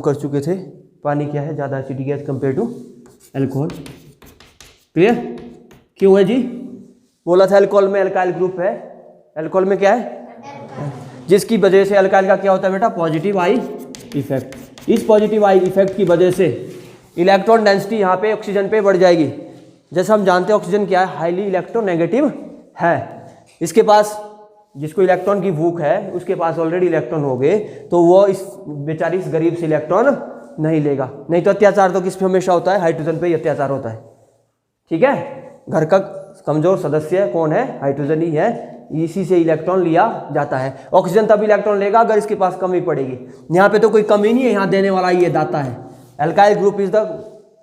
कर चुके थे, पानी क्या है, ज़्यादा acidic as compare to alcohol. Clear? क्यों है जी? बोला था एल्कोहल में एल्काइल ग्रुप है, एल्कोहल में क्या है, जिसकी वजह से एल्काइल का क्या होता है बेटा, पॉजिटिव आई इफेक्ट। इस पॉजिटिव आई इफेक्ट की वजह से इलेक्ट्रॉन डेंसिटी यहाँ पे ऑक्सीजन पे बढ़ जाएगी। जैसे हम जानते हैं ऑक्सीजन क्या है, हाईली इलेक्ट्रोनेगेटिव है। इसके पास, जिसको इलेक्ट्रॉन की भूख है, उसके पास ऑलरेडी इलेक्ट्रॉन हो गए, तो वो इस बेचारी इस गरीब से इलेक्ट्रॉन नहीं लेगा। नहीं तो अत्याचार तो किस पे हमेशा होता है, हाइड्रोजन पे ही अत्याचार होता है। ठीक है, घर का कमजोर सदस्य कौन है, हाइड्रोजन ही है, इसी से इलेक्ट्रॉन लिया जाता है। ऑक्सीजन तब इलेक्ट्रॉन लेगा अगर इसके पास कमी पड़ेगी। यहाँ पे तो कोई कमी नहीं है, यहाँ देने वाला ये दाता है। Alkyl group is the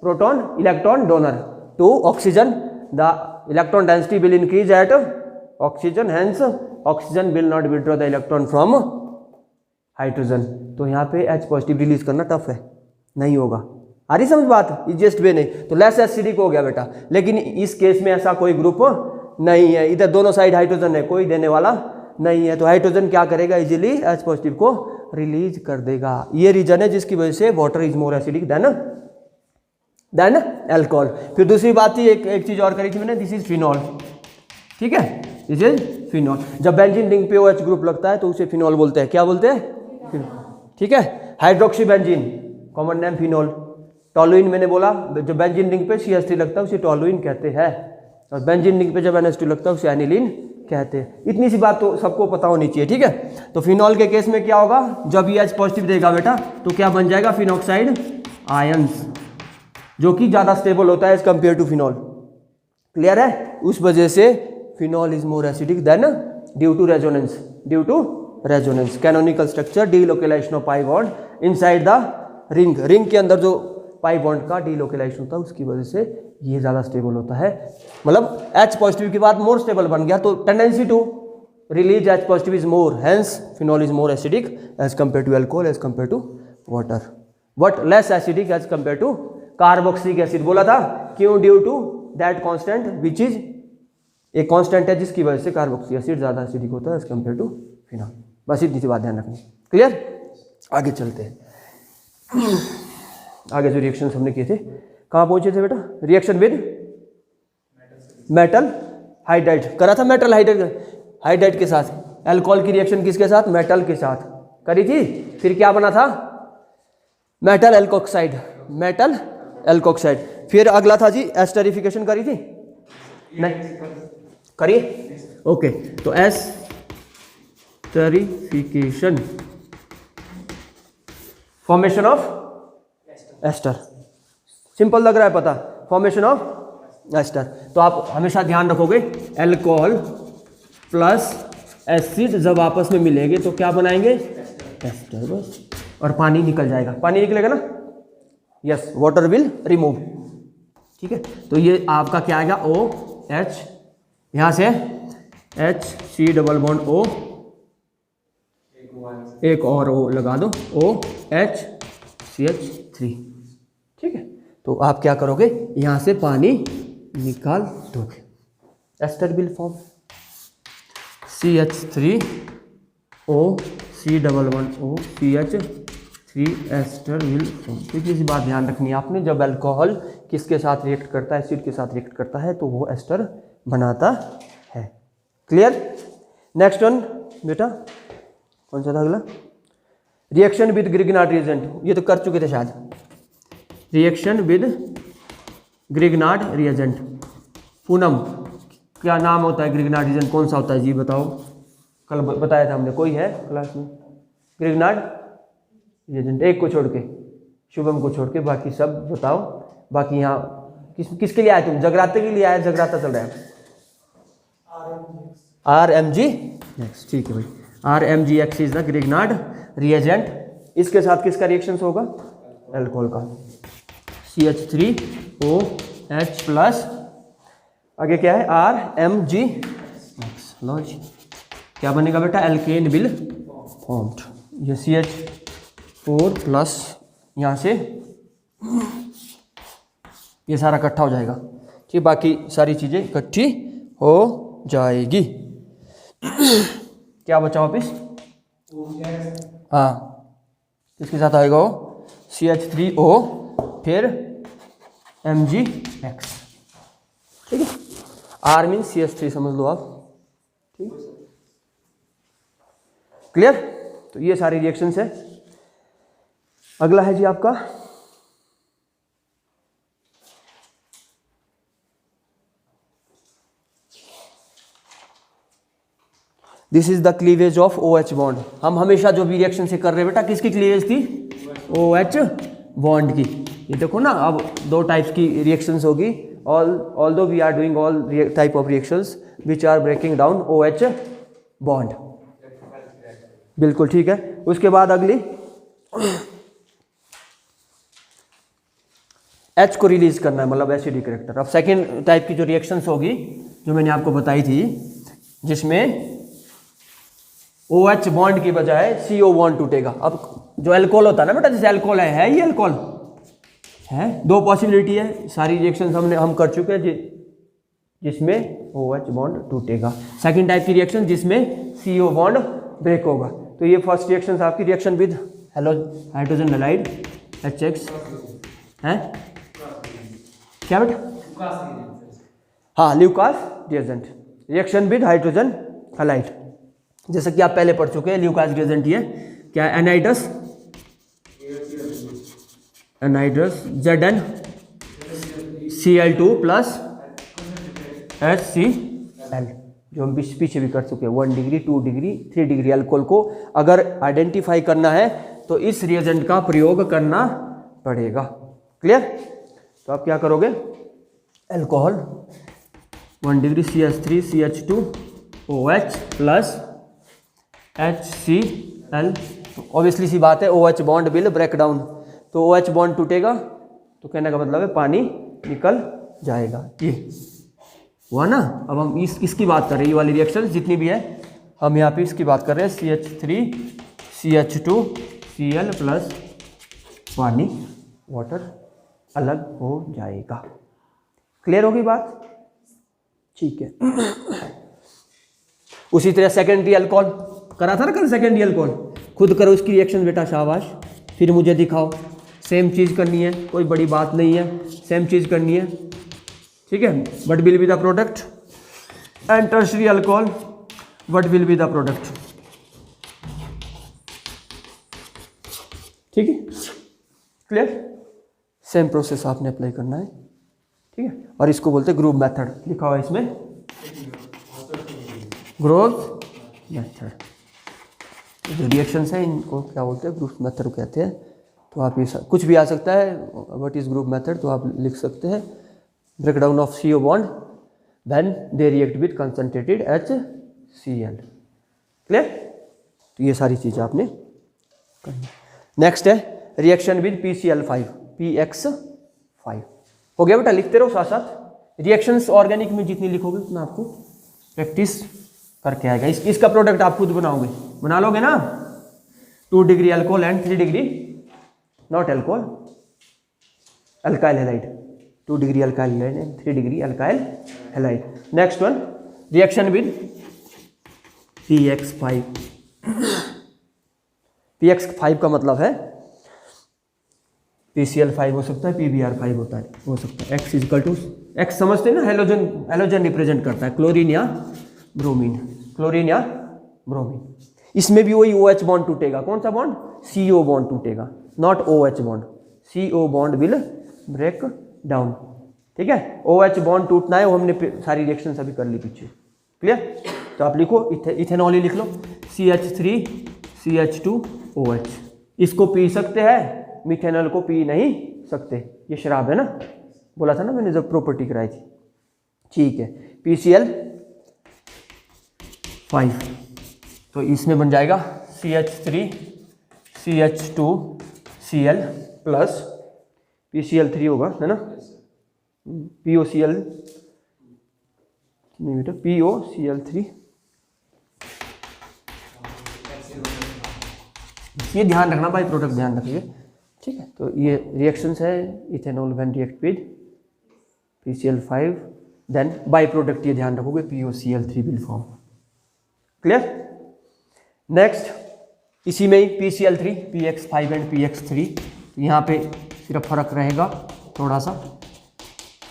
proton electron donor to oxygen, the electron density will increase at oxygen, hence oxygen will not withdraw the electron from hydrogen. तो यहाँ पे H पॉजिटिव रिलीज करना टफ है, नहीं होगा। आ रही समझ बात, इजिएस्ट वे नहीं तो लेस एसिडिक हो गया बेटा। लेकिन इस केस में ऐसा कोई ग्रुप नहीं है, इधर दोनों साइड हाइड्रोजन है, कोई देने वाला नहीं है, तो हाइड्रोजन क्या करेगा, इजीली H पॉजिटिव को रिलीज कर देगा। ये रीजन है जिसकी वजह से water is more acidic then alcohol. फिर दूसरी बात थी, एक चीज और करी थी मैंने, दिस इज फिनॉल। ठीक है, दिस इज फिनॉल। जब बेंजीन रिंग पे OH ग्रुप लगता है तो उसे फिनॉल बोलते हैं। क्या बोलते हैं? ठीक है, hydroxy benzene common name phenol. Toluene मैंने बोला, जब बेंजीन रिंग पे CH3 लगता है उसे टॉलुइन कहते हैं, और बेंजीन रिंग पे जब NH2 लगता है उसे एनिलीन कहते हैं। इतनी सी बात तो सबको पता होनी चाहिए। ठीक है, तो फिनॉल के केस में क्या होगा, जब ये H पॉजिटिव देगा बेटा तो क्या बन जाएगा, फिनॉक्साइड आयंस, जो कि ज़्यादा स्टेबल होता है as compare to phenol. Clear है? उस वजह से phenol is more acidic then due to resonance, canonical structure, delocalisation of pi bond inside the ring. Ring के अंदर जो पाई बॉन्ड का डीलोकेलाइजेशन होता है उसकी वजह से ये ज़्यादा स्टेबल होता है। मतलब H पॉजिटिव के बाद मोर स्टेबल बन गया, तो tendency to release H positive is more, hence phenol is more acidic as compare to alcohol, as compare to water, but less acidic as compare to carboxylic acid. बोला था क्यों, due to that constant which is एक constant है जिसकी वजह से carboxylic acid ज़्यादा acidic होता है एज कंपेयर टू फिनॉल। बस इतनी सी बात ध्यान रखनी। क्लियर? आगे चलते हैं। आगे जो रिएक्शंस हमने किए थे, कहाँ पहुंचे थे बेटा, रिएक्शन विद मेटल हाइड्राइड करा था। मेटल हाइड्राइड के साथ अल्कोहल की रिएक्शन किसके साथ, मेटल के साथ करी थी। फिर क्या बना था, मेटल एल्कोक्साइड, मेटल एल्कोक्साइड। फिर अगला था जी एस्टरिफिकेशन करी थी, नहीं करिए, ओके। तो esterification, formation of ester, simple लग रहा है पता, फॉर्मेशन ऑफ एस्टर। तो आप हमेशा ध्यान रखोगे, अल्कोहल प्लस एसिड जब आपस में मिलेंगे तो क्या बनाएंगे, एस्टर, बस। और पानी निकल जाएगा, पानी निकलेगा ना, यस, वाटर विल रिमूव। ठीक है, तो ये आपका क्या आएगा, OH, यहाँ से HC डबल बॉन्ड O, एक और O लगा दो, OHCH3। ठीक है, तो आप क्या करोगे, यहाँ से पानी निकाल दोगे, ester will form, CH3O, C double bond O, CH3 ester will form. इतनी सी बात ध्यान रखनी है आपने, जब अल्कोहल किसके साथ रिएक्ट करता है, एसिड के साथ रिएक्ट करता है तो वो एस्टर बनाता है। क्लियर? नेक्स्ट वन बेटा, कौन सा था अगला, रिएक्शन विद ग्रिग्नार्ड रिएजेंट। ये तो कर चुके थे शायद, reaction with Grignard reagent. Poonam, क्या नाम होता है ग्रिग्नार्ड रिएजेंट, कौन सा होता है जी बताओ, कल बताया था हमने, कोई है क्लास में ग्रिग्नार्ड रिएजेंट, एक को छोड़ के, शुभम को छोड़ के, बाकी सब बताओ। बाकी यहाँ किसके लिए आए तुम, जगराते के लिए आए, जगराता चल रहा है, RMGX। ठीक है भाई, RMGX is the Grignard reagent. इसके साथ किसका रिएक्शन होगा, अल्कोहल का, CH3OH प्लस, आगे क्या है, RMGX। लो जी, क्या बनेगा बेटा, एल्केन विल फॉर्म्ड। ये CH4 प्लस, यहाँ से ये सारा इकट्ठा हो जाएगा। ठीक, बाकी सारी चीज़ें इकट्ठी हो जाएगी। क्या बचा वापिस, हाँ, किसके साथ आएगा वो, CH3O फिर MgX, ठीक है। R मीन CH3 समझ लो आप, ठीक, क्लियर। तो ये सारी रिएक्शंस है। अगला है जी आपका this is the cleavage of OH bond. हम हमेशा जो भी रिएक्शन से कर रहे हैं बेटा, किसकी क्लीवेज थी? OH बॉन्ड की। ये देखो ना, अब दो टाइप्स की रिएक्शंस होगी। Although we are doing all type of reactions which are breaking down OH bond. बिल्कुल ठीक है। उसके बाद अगली H को रिलीज करना है, मतलब एसिडिक करेक्टर। अब सेकेंड टाइप की जो रिएक्शंस होगी जो मैंने आपको बताई थी, जिसमें OH बॉन्ड की बजाय CO बॉन्ड टूटेगा। अब जो अल्कोहल होता है ना बेटा, जैसे अल्कोहल है ये अल्कोहल है, दो पॉसिबिलिटी है। सारी रिएक्शंस हम कर चुके हैं जिसमें OH बॉन्ड टूटेगा। सेकंड टाइप की रिएक्शन जिसमें CO बॉन्ड ब्रेक होगा। तो ये फर्स्ट रिएक्शन आपकी reaction with hydrogen halide HX है क्या बेटा? हाँ, Lucas reagent, reaction with hydrogen halide. जैसा कि आप पहले पढ़ चुके हैं, ल्यूकास रिएजेंट ये क्या है? एनाइड्रस ZnCl2 प्लस HCl, जो हम पीछे भी कर चुके हैं। 1 डिग्री 2 डिग्री 3 डिग्री अल्कोहल को अगर आइडेंटिफाई करना है तो इस रिएजेंट का प्रयोग करना पड़ेगा। क्लियर? तो आप क्या करोगे? Alcohol 1 degree CH3 CH2 OH plus HCl। Obviously सी बात है, OH bond will break down. तो OH बॉन्ड टूटेगा तो कहने का मतलब है पानी निकल जाएगा। ये हुआ ना। अब हम इसकी बात कर रहे हैं, ये वाली रिएक्शन जितनी भी है हम यहाँ पे इसकी बात कर रहे हैं। CH3 CH2 Cl प्लस पानी वाटर अलग हो जाएगा। क्लियर होगी बात? ठीक है। उसी तरह सेकेंडरी अल्कोहल करा था ना कल, सेकेंडरी अल्कोहल खुद करो इसकी रिएक्शन बेटा, शाबाश। फिर मुझे दिखाओ। सेम चीज़ करनी है, कोई बड़ी बात नहीं है, सेम चीज़ करनी है, ठीक है। What will be the product? And tertiary alcohol, what will be the product? ठीक है, क्लियर। सेम प्रोसेस आपने अप्लाई करना है, ठीक है। और इसको बोलते हैं ग्रुप मेथड, लिखा हुआ है इसमें ग्रुप मेथड। जो रिएक्शंस है इनको क्या बोलते हैं? ग्रुप मेथड कहते हैं। तो आप ये कुछ भी आ सकता है, व्हाट इज ग्रुप मेथड, तो आप लिख सकते हैं breakdown of CO bond when they react with concentrated HCl। Clear? तो ये सारी चीज़ें आपने करनी। नेक्स्ट है रिएक्शन विद PCl5 PX5। हो गया बेटा, लिखते रहो साथ साथ। रिएक्शंस ऑर्गेनिक में जितनी लिखोगे उतना आपको प्रैक्टिस करके आएगा। इसका प्रोडक्ट आप खुद बनाओगे, बना लोगे ना। 2 degree alcohol and 3 degree not alcohol alkyl halide, 2 degree alkyl halide and 3 degree alkyl halide. Next one reaction with PX5। PX5 का मतलब है PCl5 हो सकता है, PBr5 होता है, हो सकता है। X इक्वल टू X समझते हैं ना, हेलोजन रिप्रेजेंट करता है, क्लोरीन या ब्रोमीन, क्लोरीन या ब्रोमीन। इसमें भी वही OH बॉन्ड टूटेगा। कौन सा बॉन्ड? CO बॉन्ड टूटेगा, not OH bond. CO bond will break down, ठीक है। OH बॉन्ड टूटना है, वो हमने सारी रिएक्शन अभी कर ली पीछे। क्लियर? तो आप लिखो इथेनॉल ही लिख लो, CH3 CH2 OH। इसको पी सकते हैं, मिथेनॉल को पी नहीं सकते, ये शराब है ना, बोला था ना मैंने जब प्रॉपर्टी कराई थी। ठीक है, PCl5, तो इसमें बन जाएगा CH3 CH2 Cl plus PCl3 होगा, है ना, POCl नहीं बेटा, POCl3। ये ध्यान रखना भाई, प्रोडक्ट ध्यान रखिए, ठीक है। तो ये रिएक्शंस है ethanol when react with PCl5, then by product ये ध्यान रखोगे POCl3 will form. Clear? Next इसी में ही PCl3 PX5 एंड PX3 यहाँ पे सिर्फ फर्क रहेगा थोड़ा सा,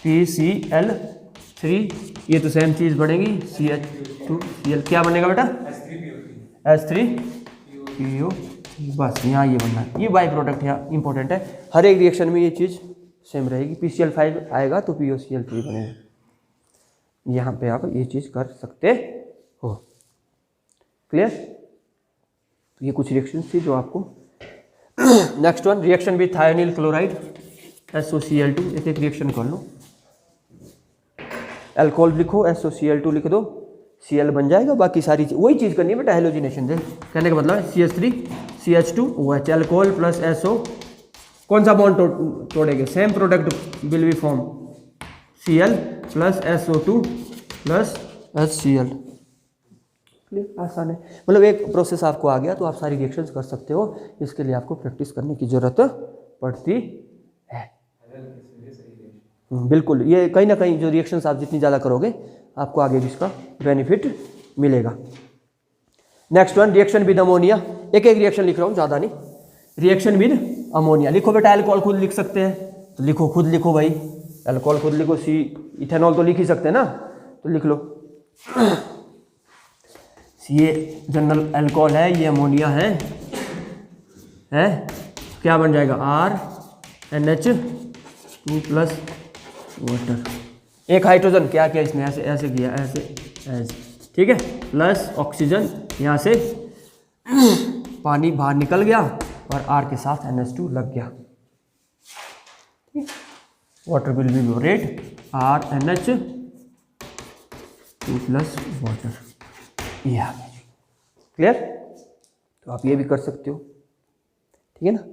PCl3, ये तो सेम चीज़ बनेगी, CH2Cl, क्या बनेगा बेटा, H3PO, बस यहाँ ये बनना है। ये बाई प्रोडक्ट यहाँ इंपॉर्टेंट है, हर एक रिएक्शन में ये चीज़ सेम रहेगी। PCl5 आएगा तो POCl3 बनेगा। यहाँ पे आप ये चीज़ कर सकते हो। क्लियर? तो ये कुछ रिएक्शन थी जो आपको next one, reaction with thionyl chloride SOCl2, एक एक रिएक्शन कर लो। अल्कोहल लिखो, SOCl2 लिख दो, Cl बन जाएगा, बाकी सारी वही चीज़ करनी है बेटा, हेलोजिनेशन से। कहने का मतलब है CH3 CH2OH, alcohol plus SO, कौन सा बॉन्ड तोड़ेंगे, same product will be form, Cl plus SO2 plus HCl। आसान है, मतलब एक प्रोसेस आपको आ गया तो आप सारी रिएक्शंस कर सकते हो। इसके लिए आपको प्रैक्टिस करने की ज़रूरत पड़ती है। बिल्कुल, ये कहीं ना कहीं जो रिएक्शंस आप जितनी ज़्यादा करोगे आपको आगे भी इसका बेनिफिट मिलेगा। Next one, reaction with ammonia, एक एक रिएक्शन लिख रहा हूँ, ज़्यादा नहीं। रिएक्शन विद अमोनिया, लिखो बेटा, अल्कोहल खुद लिख सकते हैं तो लिखो, खुद लिखो भाई, अल्कोहल खुद लिखो, इथेनॉल तो लिख ही सकते हैं ना, तो लिख लो। ये जनरल अल्कोहल है, ये अमोनिया है, क्या बन जाएगा, RNH2 प्लस वाटर, एक हाइड्रोजन क्या किया इसने, ऐसे ऐसे किया, ऐसे, ठीक है, प्लस ऑक्सीजन, यहाँ से पानी बाहर निकल गया और R के साथ NH2 लग गया। Water will be borate, RNH2 plus water, ये आ गया। क्लियर? तो आप ये भी कर सकते हो, ठीक है ना।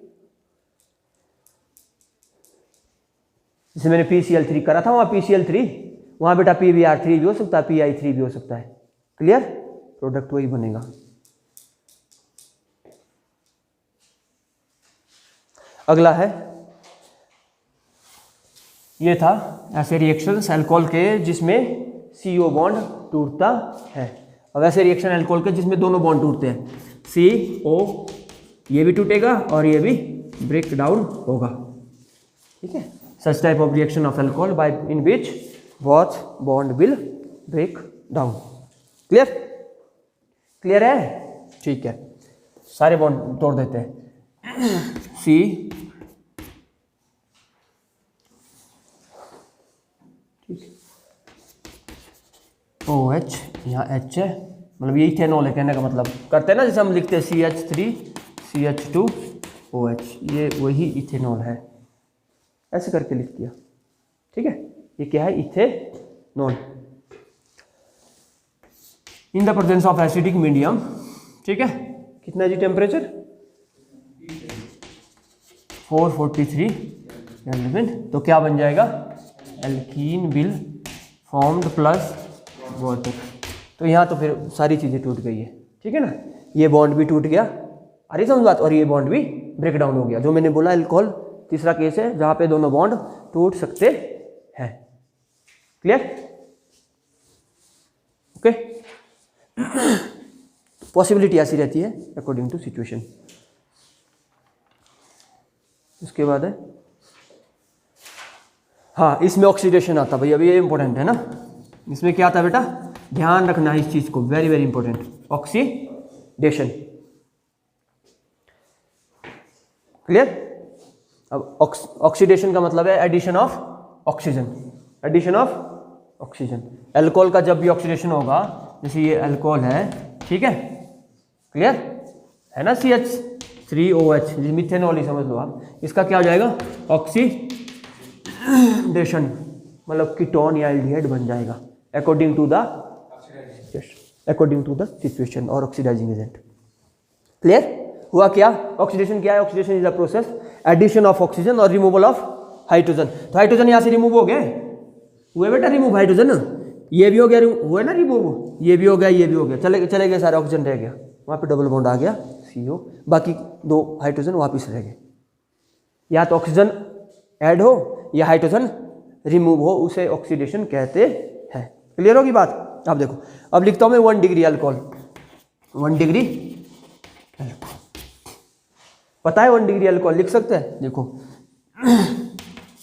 जैसे मैंने PCl3 करा था, वहाँ PCl3, वहाँ बेटा PBr3 भी हो सकता है, PI3 भी हो सकता है। क्लियर? प्रोडक्ट वही बनेगा। अगला है, ये था ऐसे रिएक्शंस अल्कोहल के जिसमें CO बॉन्ड टूटता है। अब ऐसे रिएक्शन अल्कोहल के जिसमें दोनों बॉन्ड टूटते हैं, CO, ये भी टूटेगा और ये भी ब्रेक डाउन होगा, ठीक है। Such type of reaction of alcohol by in which both bond will break down. Clear? Clear है? ठीक है, सारे बॉन्ड तोड़ देते हैं। C, ठीक है, OH, यहाँ H है, मतलब ये इथेनॉल है, कहने का मतलब करते हैं ना, जैसे हम लिखते हैं CH3 CH2OH, ये वही इथेनॉल है, ऐसे करके लिख दिया, ठीक है। ये क्या है, ethanol in the presence of acidic medium, ठीक है। कितना जी टेम्परेचर, 443 केल्विन, तो क्या बन जाएगा, alkene will formed plus water. तो यहाँ तो फिर सारी चीज़ें टूट गई है, ठीक है ना, ये बॉन्ड भी टूट गया, अरे समझ बात, और ये बॉन्ड भी ब्रेक डाउन हो गया। जो मैंने बोला अल्कोहल तीसरा केस है जहाँ पे दोनों बॉन्ड टूट सकते हैं। क्लियर? ओके, पॉसिबिलिटी ऐसी रहती है अकॉर्डिंग टू सिचुएशन। उसके बाद है, हाँ, इसमें ऑक्सीडेशन आता भाई, अभी ये इंपॉर्टेंट है ना। इसमें क्या आता है बेटा, ध्यान रखना है इस चीज को, very very important, oxidation. Clear? अब ऑक्सीडेशन का मतलब है addition of oxygen, addition of oxygen. Alcohol का जब भी ऑक्सीडेशन होगा, जैसे ये अल्कोहल है, ठीक है, क्लियर है ना, CH3OH, मिथेनॉल ही समझ लो आप, इसका क्या हो जाएगा, ऑक्सीडेशन, मतलब कीटोन या एल्डिहाइड बन जाएगा अकॉर्डिंग टू द सिचुएशन और ऑक्सीडाइजिंग एजेंट। क्लियर हुआ? क्या ऑक्सीडेशन क्या है, oxidation is a process addition of oxygen और रिमूवल ऑफ हाइड्रोजन। तो हाइड्रोजन यहाँ से रिमूव हो गए, हुए बेटा रिमूव हाइड्रोजन, ये भी हो गया, हुए ना रिमूव, ये भी हो गया, ये भी हो गया, चले गए सारे, ऑक्सीजन रह गया, वहाँ पे डबल बॉन्ड आ गया CO, बाकी दो हाइड्रोजन वापस रह गए। या तो ऑक्सीजन ऐड हो या हाइड्रोजन रिमूव हो, उसे ऑक्सीडेशन कहते हैं। क्लियर होगी बात? अब देखो, अब लिखता हूँ मैं 1 डिग्री अल्कोहल, 1 डिग्री अल्कोहल, पता है 1 डिग्री अल्कोहल लिख सकते हैं, देखो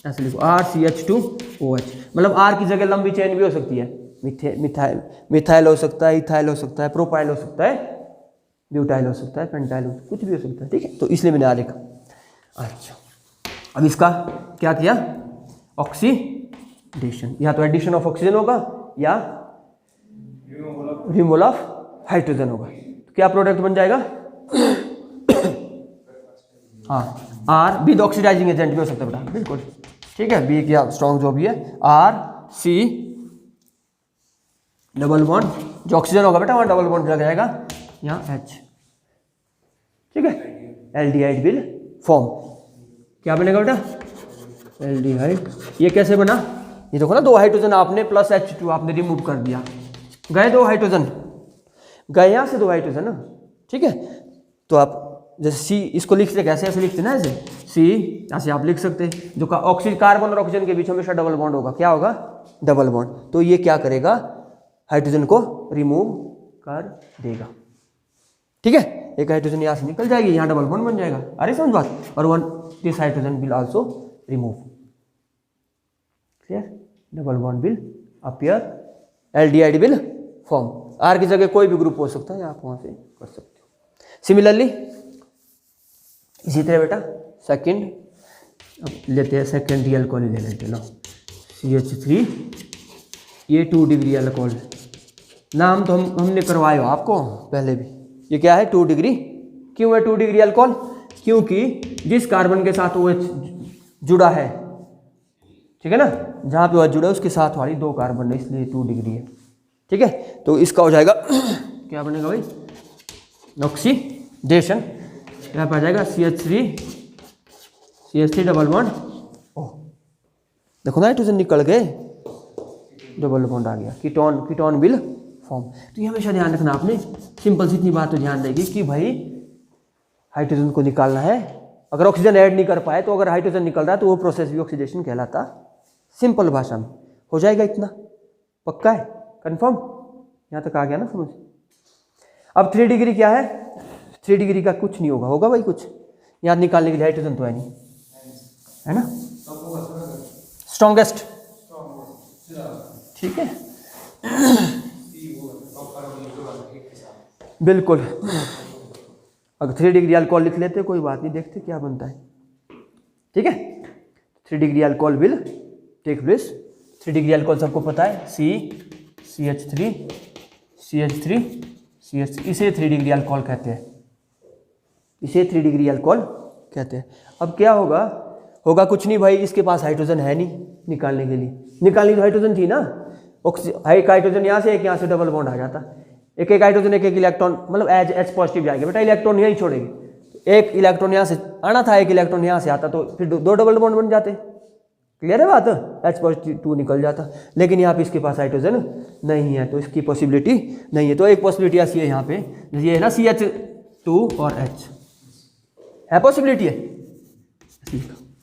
ऐसे लिखो RCH2OH, मतलब R की जगह लंबी चेन भी हो सकती है, मिथाइल हो सकता है, इथाइल हो सकता है, प्रोपाइल हो सकता है, ब्यूटाइल हो सकता है, पेंटाइल हो, कुछ भी हो सकता है, ठीक है। तो इसलिए मैंने R लिखा। अच्छा, अब इसका क्या किया, ऑक्सीडेशन, या तो एडिशन ऑफ ऑक्सीजन होगा या रिमूवल ऑफ हाइड्रोजन होगा। तो क्या प्रोडक्ट बन जाएगा, हाँ आर विद ऑक्सीडाइजिंग एजेंट भी हो सकता है बेटा, बिल्कुल ठीक है, बी क्या स्ट्रॉन्ग जो भी है, RC डबल बॉन्ड, जो ऑक्सीजन होगा बेटा वहाँ डबल बॉन्ड लग जाएगा, यहाँ H, ठीक है, एल्डिहाइड विल फॉर्म। क्या बनेगा बेटा, एल्डिहाइड। ये कैसे बना, ये देखो ना 2 हाइड्रोजन आपने प्लस H2 आपने रिमूव कर दिया, गए 2 हाइड्रोजन, गए यहाँ से 2 हाइड्रोजन ना, ठीक है। तो आप जैसे C इसको लिखते कैसे, ऐसे लिखते ना, ऐसे C ऐसे आप लिख सकते हैं, जो ऑक्सीजन कार्बन और ऑक्सीजन के बीच हमेशा डबल बॉन्ड होगा, क्या होगा, डबल बॉन्ड। तो ये क्या करेगा, हाइड्रोजन को रिमूव कर देगा, ठीक है। एक हाइड्रोजन यहाँ से निकल जाएगी, यहाँ डबल बॉन्ड बन जाएगा, अरे समझ बात, और this hydrogen will also remove, clear, double bond will appear, aldehyde will form. R की जगह कोई भी ग्रुप हो सकता है, आप वहाँ से कर सकते हो। सिमिलरली इसी तरह बेटा सेकंड, अब लेते हैं सेकेंडरी अल्कोहल ले लेते हैं, लो CH3, ये 2 डिग्री अल्कोहल, नाम तो हमने करवाया हो आपको पहले भी, ये क्या है 2 डिग्री, क्यों है 2 डिग्री अल्कोहल, क्योंकि जिस कार्बन के साथ OH जुड़ा है, ठीक है ना, जहाँ पे OH जुड़ा है उसके साथ वाली 2 कार्बन है, इसलिए 2 डिग्री है, ठीक है। तो इसका हो जाएगा क्या बनेगा भाई, ऑक्सीडेशन, यहाँ पर आ जाएगा CH3 डबल बॉन्ड, ओह देखो ना हाइड्रोजन निकल गए, डबल बॉन्ड आ गया, कीटोन विल फॉर्म। तो ये हमेशा ध्यान रखना आपने, सिंपल सी इतनी बात तो ध्यान रहेगी कि भाई हाइड्रोजन को निकालना है, अगर ऑक्सीजन ऐड नहीं कर पाए तो अगर हाइड्रोजन निकल रहा है तो वो प्रोसेस भी ऑक्सीडेशन कहलाता, सिंपल भाषा में हो जाएगा, इतना पक्का है, कंफर्म, यहाँ तक आ गया ना समझ। अब 3 डिग्री क्या है, 3 डिग्री का कुछ नहीं होगा, होगा भाई कुछ, यहाँ निकालने के लिए हाइड्रोजन तो है नहीं, है ना, स्ट्रॉन्गेस्ट, ठीक है, बिल्कुल। अगर 3 डिग्री अल्कोहल लिख लेते कोई बात नहीं, देखते क्या बनता है, ठीक है। 3 degree alcohol will take place, 3 degree alcohol सबको पता है, CH3, इसे 3 डिग्री अल्कोहल कहते हैं, इसे 3 डिग्री अल्कोहल कहते हैं। अब क्या होगा कुछ नहीं भाई, इसके पास हाइड्रोजन है नहीं निकालने के लिए, निकालनी तो हाइड्रोजन थी ना, एक हाइड्रोजन यहाँ से एक यहाँ से डबल बॉन्ड आ जाता, एक हाइड्रोजन एक इलेक्ट्रॉन, मतलब H पॉजिटिव जाएगा बेटा, इलेक्ट्रॉन यहीं छोड़ेगी, एक इलेक्ट्रॉन यहाँ से आना था, एक इलेक्ट्रॉन यहाँ से आता, तो फिर 2 डबल बॉन्ड बन जाते, क्लियर है बात, H पॉजिटिव 2 निकल जाता, लेकिन यहाँ पे इसके पास हाइड्रोजन नहीं है तो इसकी पॉसिबिलिटी नहीं है। तो एक पॉसिबिलिटी ऐसी है यहाँ पे, ये है ना CH2 और H है, पॉसिबिलिटी है,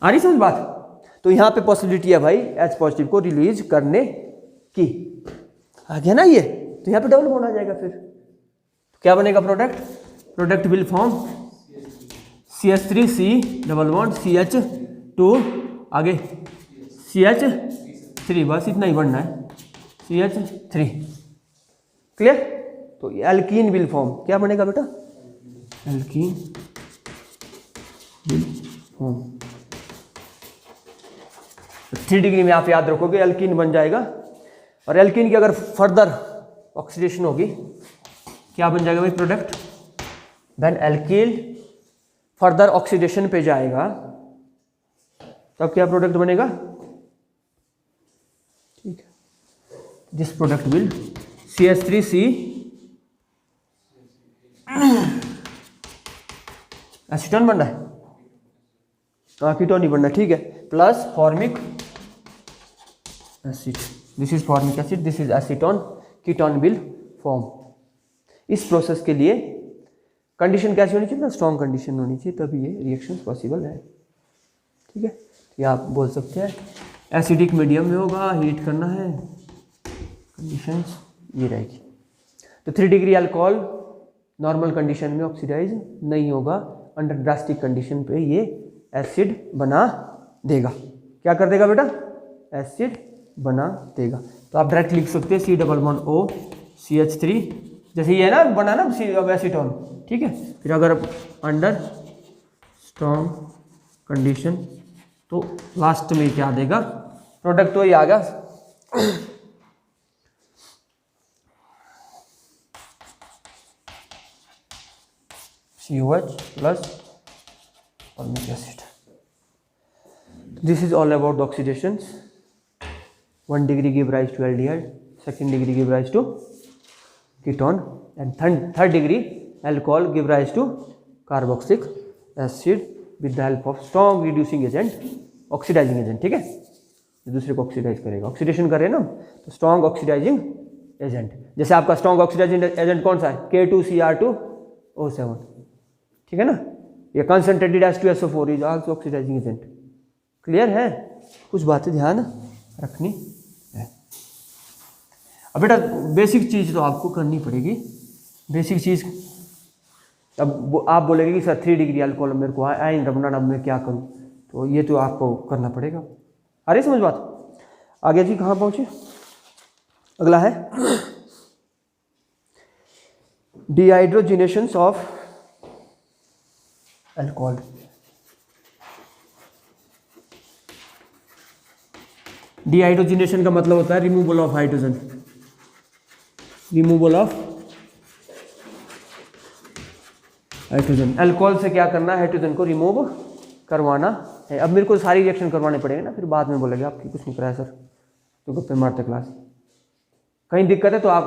आ रही समझ बात। तो यहाँ पे पॉसिबिलिटी है भाई H पॉजिटिव को रिलीज करने की, आ गया ना ये, तो यहाँ पे डबल बॉन्ड आ जाएगा, फिर तो क्या बनेगा product will form CH3C double bond CH2, आगे CH3, बस इतना ही बनना है, CH3, क्लियर। तो एल्कीन विल फॉर्म, क्या बनेगा बेटा, एल्कीन विल फॉर्म। 3 डिग्री में आप याद रखोगे एल्कीन बन जाएगा, और एल्कीन की अगर फर्दर ऑक्सीडेशन होगी क्या बन जाएगा भाई product, when alkene further oxidation पे जाएगा तब क्या प्रोडक्ट बनेगा, ठीक है, this product will CH3C acetone बन रहा है, कीटोन नहीं बनना, ठीक है, plus formic acid, this is formic acid, this is acetone, ketone will form. इस प्रोसेस के लिए कंडीशन कैसी होनी चाहिए ना, स्ट्रॉन्ग कंडीशन होनी चाहिए, तभी ये रिएक्शन पॉसिबल है, ठीक है। ये आप बोल सकते हैं एसिडिक मीडियम में होगा, हीट करना है, कंडीशंस ये रहेगी। तो 3 डिग्री अल्कोहल नॉर्मल कंडीशन में ऑक्सीडाइज नहीं होगा अंडर ड्रास्टिक कंडीशन पे ये एसिड बना देगा। क्या कर देगा बेटा? एसिड बना देगा। तो आप डायरेक्ट लिख सकते हैं C≡O CH3, जैसे ये है ना बना ना एसीटोन, ठीक है। फिर अगर अंडर स्ट्रॉन्ग कंडीशन तो लास्ट में क्या देगा? प्रोडक्ट वही आ गया COH plus formic acid. This is all about the oxidations. 1 degree give rise to aldehyde, 2nd degree give rise to ketone, and 3rd degree alcohol give rise to carboxylic acid with the help of strong reducing agent, oxidizing agent, ठीक है। दूसरे को oxidise करेगा, oxidation कर रहे हैं ना, तो स्ट्रॉन्ग ऑक्सीडाइजिंग एजेंट। जैसे आपका स्ट्रॉन्ग ऑक्सीडाइजिंग एजेंट कौन सा है? K2Cr2O7, ठीक है ना। ये concentrated H2SO4 is also oxidising agent. Clear है? कुछ बातें ध्यान रखनी है। अब बेटा बेसिक चीज़ तो आपको करनी पड़ेगी, बेसिक चीज़। अब आप बोलेंगे कि सर 3 डिग्री अल्कोहल मेरे को आइन बनाना, अब मैं क्या करूं? तो ये तो आपको करना पड़ेगा। अरे समझ बात? आगे जी कहाँ पहुंचे? अगला है डिहाइड्रोजिनेशंस ऑफ अल्कोहल। डिहाइड्रोजिनेशन का मतलब होता है removal of hydrogen, removal of hydrogen. Alcohol से क्या करना है? हाइड्रोजन को रिमूव करवाना है। अब मेरे को सारी रिएक्शन करवाने पड़ेंगे ना, फिर बाद में बोलेंगे आपकी कुछ नहीं कराया सर, तो गप्पे मारते क्लास। कहीं दिक्कत है तो आप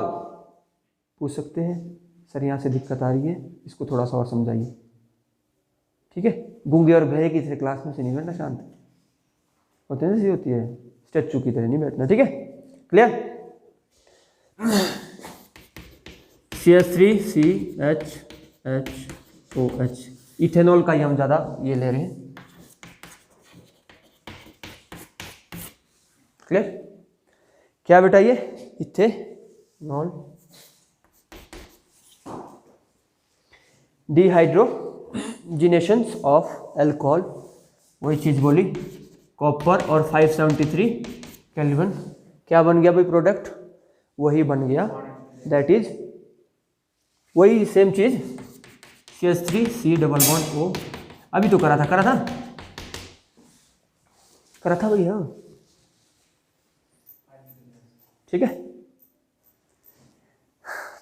पूछ सकते हैं, सर यहाँ से दिक्कत आ रही है, इसको थोड़ा सा और समझाइए, ठीक है। गूंगे और बहरे की तरह क्लास में से नहीं बैठना, शांत होते हैं जैसी होती है, स्टैचू की तरह नहीं बैठना, ठीक है। क्लियर? CH3CHOH, इथेनॉल का ही हम ज़्यादा ये ले रहे हैं। क्लियर? क्या बेटा ये? इथेनॉल। डिहाइड्रोजिनेशंस ऑफ अल्कोहल, वही चीज़ बोली, कॉपर और 573 केल्विन। क्या बन गया भाई प्रोडक्ट? वही बन गया, दैट इज वही सेम चीज़ CH3C≡O। अभी तो करा था भैया, ठीक है।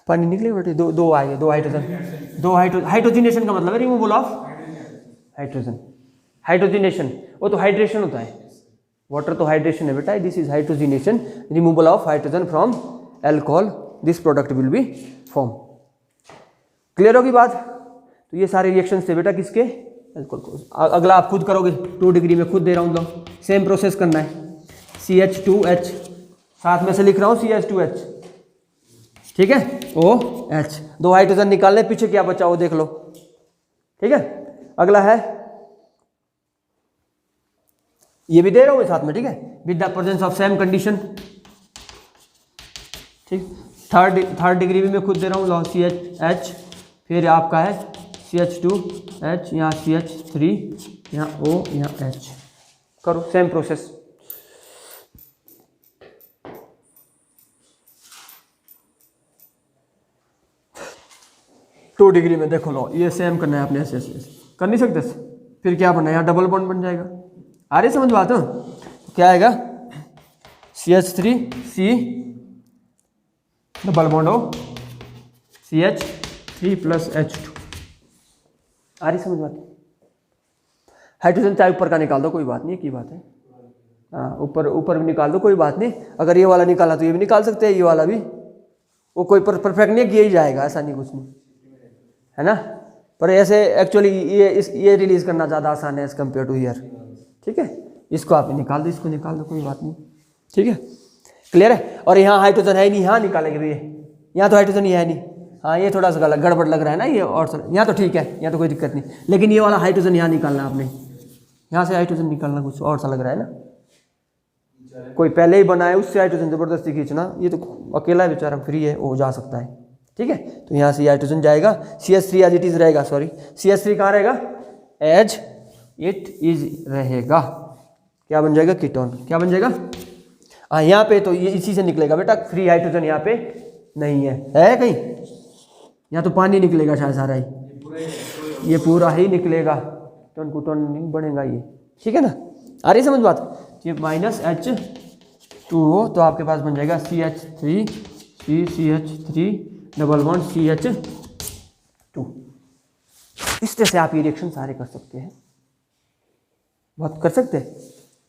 पानी निकले बेटे, दो आए, दो हाइड्रोजन। हाइड्रोजिनेशन का मतलब है रिमूवल ऑफ हाइड्रोजन। हाइड्रोजिनेशन वो तो हाइड्रेशन होता है, वाटर तो हाइड्रेशन है बेटा। This is hydrogenation, removal of hydrogen from alcohol, this product will be form. Clear होगी बात? तो ये सारे रिएक्शंस थे बेटा किसके? अल्कोहल को। अगला आप खुद करोगे, 2 डिग्री में खुद दे रहा हूँ, लो सेम प्रोसेस करना है। CH2H, साथ में से लिख रहा हूँ CH2H, ठीक है, OH, 2 हाइड्रोजन निकालने, पीछे क्या बचा वो देख लो, ठीक है। अगला है, ये भी दे रहा हूँ साथ में, ठीक है, with the presence of same condition, ठीक। थर्ड डिग्री भी मैं खुद दे रहा हूँ, लो CH, फिर आपका है CH2H, यहाँ CH3, यहाँ O, यहाँ H, करो सेम प्रोसेस। टू डिग्री में देखो, लो ये सेम करना है आपने, ऐसे कर नहीं सकते, फिर क्या बनना है? यहाँ डबल बॉन्ड बन जाएगा। आ रही समझ बात? तो क्या आएगा? CH3C डबल बॉन्ड हो CH3 + H2। आ रही समझ बात? हाइड्रोजन चाहे ऊपर का निकाल दो, कोई बात नहीं, की बात है। हाँ, ऊपर भी निकाल दो, कोई बात नहीं। अगर ये वाला निकाला तो ये भी निकाल सकते हैं, ये वाला भी, वो कोई परफेक्ट नहीं, किया ही जाएगा, ऐसा नहीं कुछ नहीं है ना। पर ऐसे एक्चुअली ये रिलीज करना ज़्यादा आसान है एज कम्पेयर टू ईयर, ठीक है। इसको आप निकाल दो, इसको निकाल दो, कोई बात नहीं, ठीक है। क्लियर है? और यहाँ हाइड्रोजन है नहीं, यहाँ निकालेंगे भैया, यहाँ तो हाइड्रोजन ही है नहीं। हाँ, ये थोड़ा सा गलत गड़बड़ लग रहा है ना ये, और यहाँ तो ठीक है, यहाँ तो कोई दिक्कत नहीं, लेकिन ये वाला हाइड्रोजन यहाँ निकालना आपने, यहाँ से हाइड्रोजन निकालना कुछ और सा लग रहा है ना। कोई पहले ही बनाए उससे हाइड्रोजन ज़बरदस्ती खींचना, ये तो अकेला बेचारा फ्री है, वो जा सकता है, ठीक है। तो यहाँ से हाइड्रोजन जाएगा, CH3 एज इट इज़ रहेगा, सॉरी CH3 कहाँ रहेगा? एज इट इज रहेगा। क्या बन जाएगा? कीटोन। क्या बन जाएगा? हाँ, यहाँ पे तो ये इसी से निकलेगा बेटा, फ्री हाइड्रोजन यहाँ पे नहीं है कहीं? यहाँ तो पानी निकलेगा शायद सारा ही, ये पूरा ही निकलेगा, कीटोन कीटोन नहीं बनेगा ये, ठीक है ना? आ रही समझ बात? ये -H2O तो आपके पास बन जाएगा CH3 CH3 double bond CH2। इस तरह से आप ये रिएक्शन सारे कर सकते हैं, बहुत कर सकते हैं।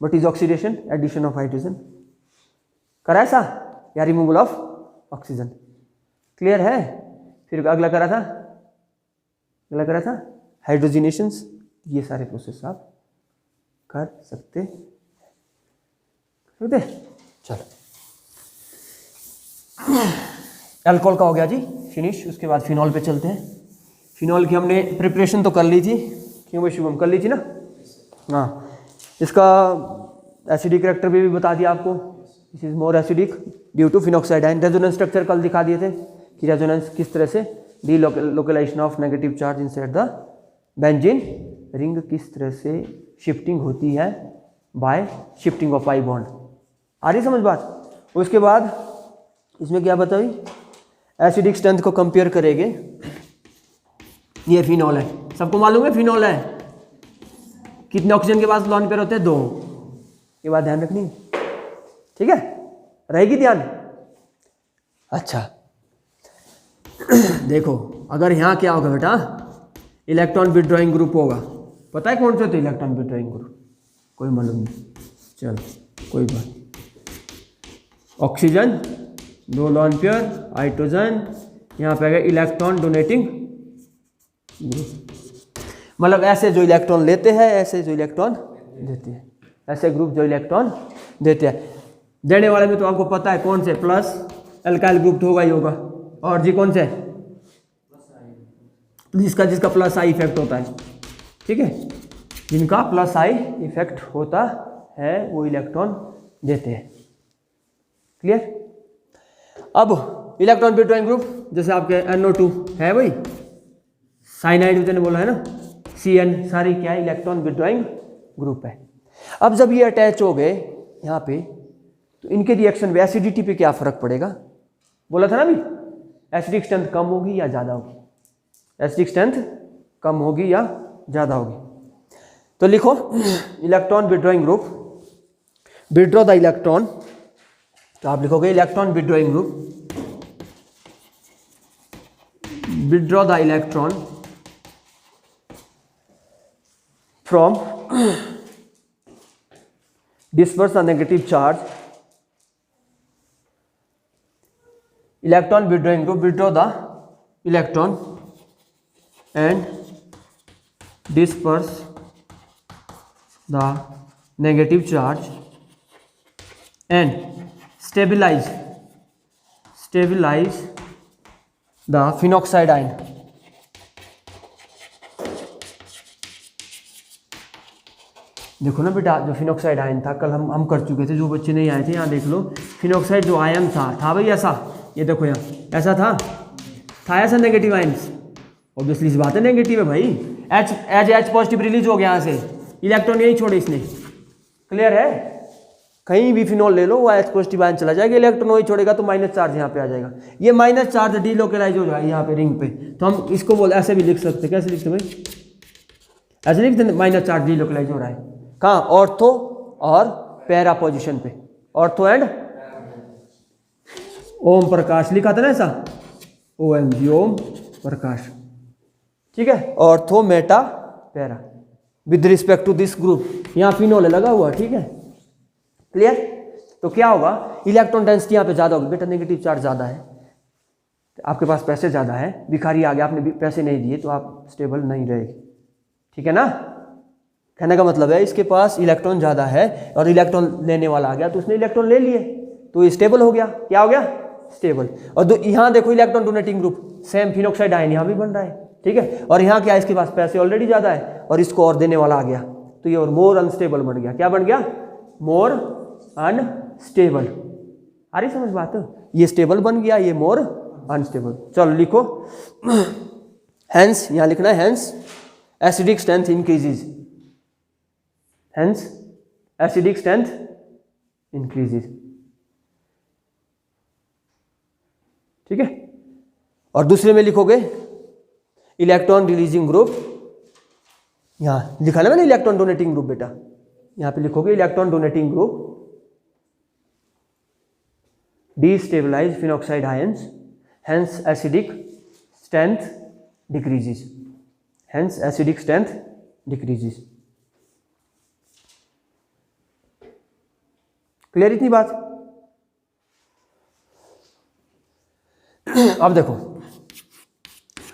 But is oxidation? Addition of hydrogen. करा ऐसा या रिमूवल ऑफ ऑक्सीजन? क्लियर है? फिर अगला करा था, अगला करा था हाइड्रोजिनेशंस। ये सारे प्रोसेस आप कर सकते हैं। चलो, अल्कोहल का हो गया जी फिनिश। उसके बाद फिनॉल पे चलते हैं। फिनॉल की हमने प्रिपरेशन तो कर ली थी, क्यों भाई शुभम? कर ली थी ना? हाँ, इसका एसिडिक कैरेक्टर भी बता दिया आपको। This is more acidic due to phenoxide ion. Resonance structure कल दिखा दिए थे कि रेजोनेंस किस तरह से, delocalisation of negative charge inside the benzene ring किस तरह से शिफ्टिंग होती है by shifting of pi bond. आ रही समझ बात? उसके बाद इसमें क्या बताई? एसिडिक स्ट्रेंथ को कंपेयर करेंगे। ये फिनॉल है, सबको मालूम है फिनॉल है। कितने ऑक्सीजन के पास लॉन पेयर होते हैं? 2। ये बात ध्यान रखनी, ठीक है? रहेगी ध्यान। अच्छा देखो, अगर यहाँ क्या होगा बेटा? इलेक्ट्रॉन विथड्रॉइंग ग्रुप होगा। पता है कौन से होते इलेक्ट्रॉन विथड्रॉइंग ग्रुप? कोई मालूम नहीं, चलो कोई बात। ऑक्सीजन 2 लॉन पेयर, हाइड्रोजन, यहाँ पे आ गया इलेक्ट्रॉन डोनेटिंग ग्रुप। मतलब ऐसे जो इलेक्ट्रॉन लेते हैं, ऐसे जो इलेक्ट्रॉन देते हैं, ऐसे ग्रुप जो इलेक्ट्रॉन देते हैं। देने वाले में तो आपको पता है कौन से, प्लस अल्काइल ग्रुप तो होगा ही होगा। और जी कौन से? जिसका प्लस आई इफेक्ट होता है, ठीक है? जिनका प्लस आई इफेक्ट होता है वो इलेक्ट्रॉन देते हैं। क्लियर? अब इलेक्ट्रॉन विथड्रॉइंग ग्रुप जैसे आपके NO2 है, वही साइनाइड मैंने बोला है ना, CN, सारी क्या है? इलेक्ट्रॉन विथड्रॉइंग ग्रुप है। अब जब ये अटैच हो गए यहाँ पे, तो इनके रिएक्शन में एसिडिटी पे क्या फर्क पड़ेगा? बोला था ना अभी, एसिडिक स्ट्रेंथ कम होगी या ज़्यादा होगी? एसिडिक स्ट्रेंथ कम होगी या ज़्यादा होगी? तो लिखो electron withdrawing group, withdraw the electron. तो आप लिखोगे electron withdrawing group, withdraw the electron from disperse the negative charge. Electron withdrawing group withdraw the electron and disperse the negative charge and stabilize the phenoxide ion. देखो ना बेटा, जो phenoxide ion था कल हम कर चुके थे, जो बच्चे नहीं आए थे यहाँ देख लो। फिनॉक्साइड जो आयन था भाई ऐसा, ये देखो यहाँ ऐसा था ऐसा नेगेटिव आयन्स। ऑब्वियसली इस बात है नेगेटिव है भाई। H पॉजिटिव रिलीज हो गया यहाँ से, इलेक्ट्रॉन यही छोड़े इसने। क्लियर है? कहीं भी फिनॉल ले लो, वो H पॉजिटिव आयन चला जाएगा, इलेक्ट्रॉन वही छोड़ेगा तो माइनस चार्ज यहाँ पे आ जाएगा। ये माइनस चार्ज डीलोकलाइज हो जाएगा यहाँ पे रिंग पे। तो हम इसको बोल ऐसे भी लिख सकते, कैसे लिखते भाई? ऐसे लिखते माइनस चार्ज डीलोकलाइज हो रहा है। कहाँ? ऑर्थो और पैरा पोजीशन पे। ऑर्थो एंड ओम प्रकाश लिखा था ना ऐसा, OMG ओम प्रकाश, ठीक है? Ortho meta para with respect to this group. यहाँ फिनोल लगा हुआ, ठीक है? क्लियर? तो क्या होगा? इलेक्ट्रॉन डेंसिटी यहाँ पे ज़्यादा होगी बेटा, नेगेटिव चार्ज ज़्यादा है, आपके पास पैसे ज़्यादा है, भिखारी आ गया, आपने पैसे नहीं दिए तो आप स्टेबल नहीं रहेगी, ठीक है ना? कहने का मतलब है इसके पास इलेक्ट्रॉन ज़्यादा है और इलेक्ट्रॉन लेने वाला आ गया तो उसने इलेक्ट्रॉन ले लिए तो ये स्टेबल हो गया। क्या हो गया? स्टेबल। और यहाँ देखो electron donating group, same phenoxide ion यहाँ भी बन रहा है, ठीक है? और यहाँ क्या है? इसके पास पैसे ऑलरेडी ज़्यादा है और इसको और देने वाला आ गया तो ये और मोर अनस्टेबल बन गया। क्या बन गया? मोर अनस्टेबल। आ रही समझ बात? ये स्टेबल बन गया, ये मोर अनस्टेबल। चलो लिखो, हैंस यहाँ लिखना है, hence acidic strength increases, hence acidic strength increases. ठीक है, और दूसरे में लिखोगे इलेक्ट्रॉन रिलीजिंग ग्रुप, यहां लिखा ना मैंने इलेक्ट्रॉन डोनेटिंग ग्रुप बेटा, यहां पे लिखोगे electron donating group destabilize phenoxide ions, hence acidic strength decreases, hence acidic strength decreases। Clear इतनी बात? अब देखो,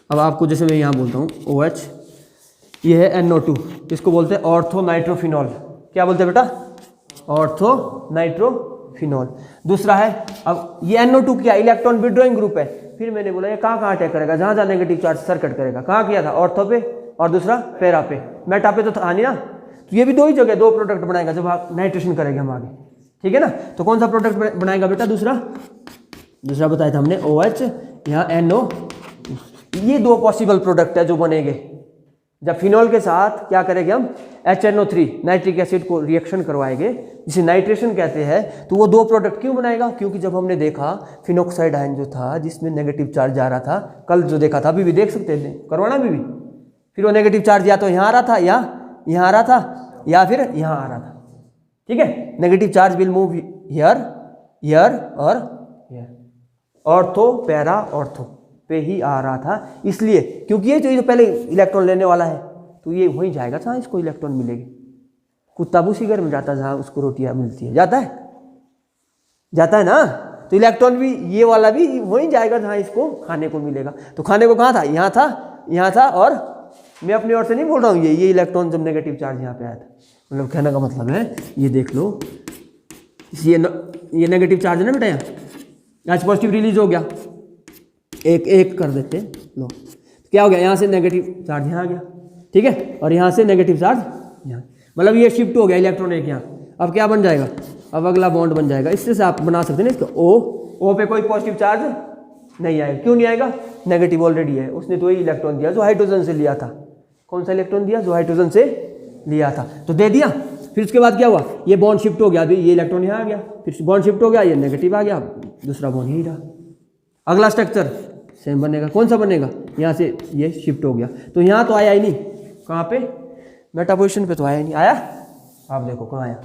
अब आपको जैसे मैं यहां बोलता हूं OH, ये है NO2, इसको बोलते हैं ऑर्थो नाइट्रोफिनॉल। क्या बोलते हैं बेटा? Ortho nitrophenol. दूसरा है, अब ये NO2 क्या इलेक्ट्रॉन विड्रॉइंग ग्रुप है। फिर मैंने बोला ये कहाँ कहाँ अटैक करेगा, जहाँ जहाँ नेगेटिव चार्ज सर्किट करेगा। कहाँ किया था? ऑर्थो पे, और दूसरा पैरा पे। मेटा पे तो था नहीं ना, तो ये भी दो ही जगह दो प्रोडक्ट बनाएगा जब आप नाइट्रेशन करेंगे हम आगे। ठीक है ना, तो कौन सा प्रोडक्ट बनाएगा बेटा? दूसरा बताया था हमने OH, यहाँ NO। ये दो पॉसिबल प्रोडक्ट है जो बनेंगे जब फिनॉल के साथ क्या करेंगे हम, HNO3 नाइट्रिक एसिड को रिएक्शन करवाएंगे, जिसे नाइट्रेशन कहते हैं। तो वो दो प्रोडक्ट क्यों बनाएगा? क्योंकि जब हमने देखा फिनॉक्साइड आयन जो था जिसमें नेगेटिव चार्ज आ रहा था, कल जो देखा था, अभी भी देख सकते थे, करवाना भी फिर वो नेगेटिव चार्ज या तो यहाँ आ रहा था या यहाँ आ रहा था या फिर यहाँ आ रहा था। ठीक है, negative charge will move here, here और हियर। ऑर्थो पैरा ऑर्थो पे ही आ रहा था, इसलिए क्योंकि ये जो पहले इलेक्ट्रॉन लेने वाला है तो ये वहीं जाएगा जहाँ इसको इलेक्ट्रॉन मिलेगी। कुत्ता भूसी घर में जाता है जहाँ उसको रोटियाँ मिलती है, जाता है ना, तो इलेक्ट्रॉन भी ये वाला भी वहीं जाएगा जहाँ इसको खाने को मिलेगा। तो खाने को कहाँ था? यहाँ था। और मैं अपनी ओर से नहीं बोल रहा हूँ, ये इलेक्ट्रॉन जब नेगेटिव चार्ज यहाँ पे आया था, मतलब कहने का मतलब है, ये देख लो, ये नेगेटिव चार्ज है ना बेटा, यहाँ पॉजिटिव रिलीज हो गया, एक कर देते हैं, लो क्या हो गया, यहाँ से नेगेटिव चार्ज यहाँ आ गया। ठीक है, और यहाँ से नेगेटिव चार्ज यहाँ, मतलब ये शिफ्ट हो गया इलेक्ट्रॉन एक यहाँ। अब क्या बन जाएगा? अब अगला बॉन्ड बन जाएगा। इससे से आप बना सकते हैं ना इसका O पे कोई पॉजिटिव चार्ज नहीं आएगा। क्यों नहीं आएगा? नेगेटिव ऑलरेडी है, उसने तो वही इलेक्ट्रॉन दिया जो हाइड्रोजन से लिया था। कौन सा इलेक्ट्रॉन दिया? जो हाइड्रोजन से लिया था, तो दे दिया। फिर उसके बाद क्या हुआ? ये बॉन्ड शिफ्ट हो गया, अभी ये इलेक्ट्रॉन यहाँ आ गया, फिर बॉन्ड शिफ्ट हो गया, ये नेगेटिव आ गया, दूसरा बॉन्ड यही रहा। अगला स्ट्रक्चर सेम बनेगा। कौन सा बनेगा? यहाँ से ये शिफ्ट हो गया, तो यहाँ तो आया ही नहीं। कहाँ पे? मेटा पोजिशन पे तो आया ही नहीं। आया? आप देखो कहाँ आया,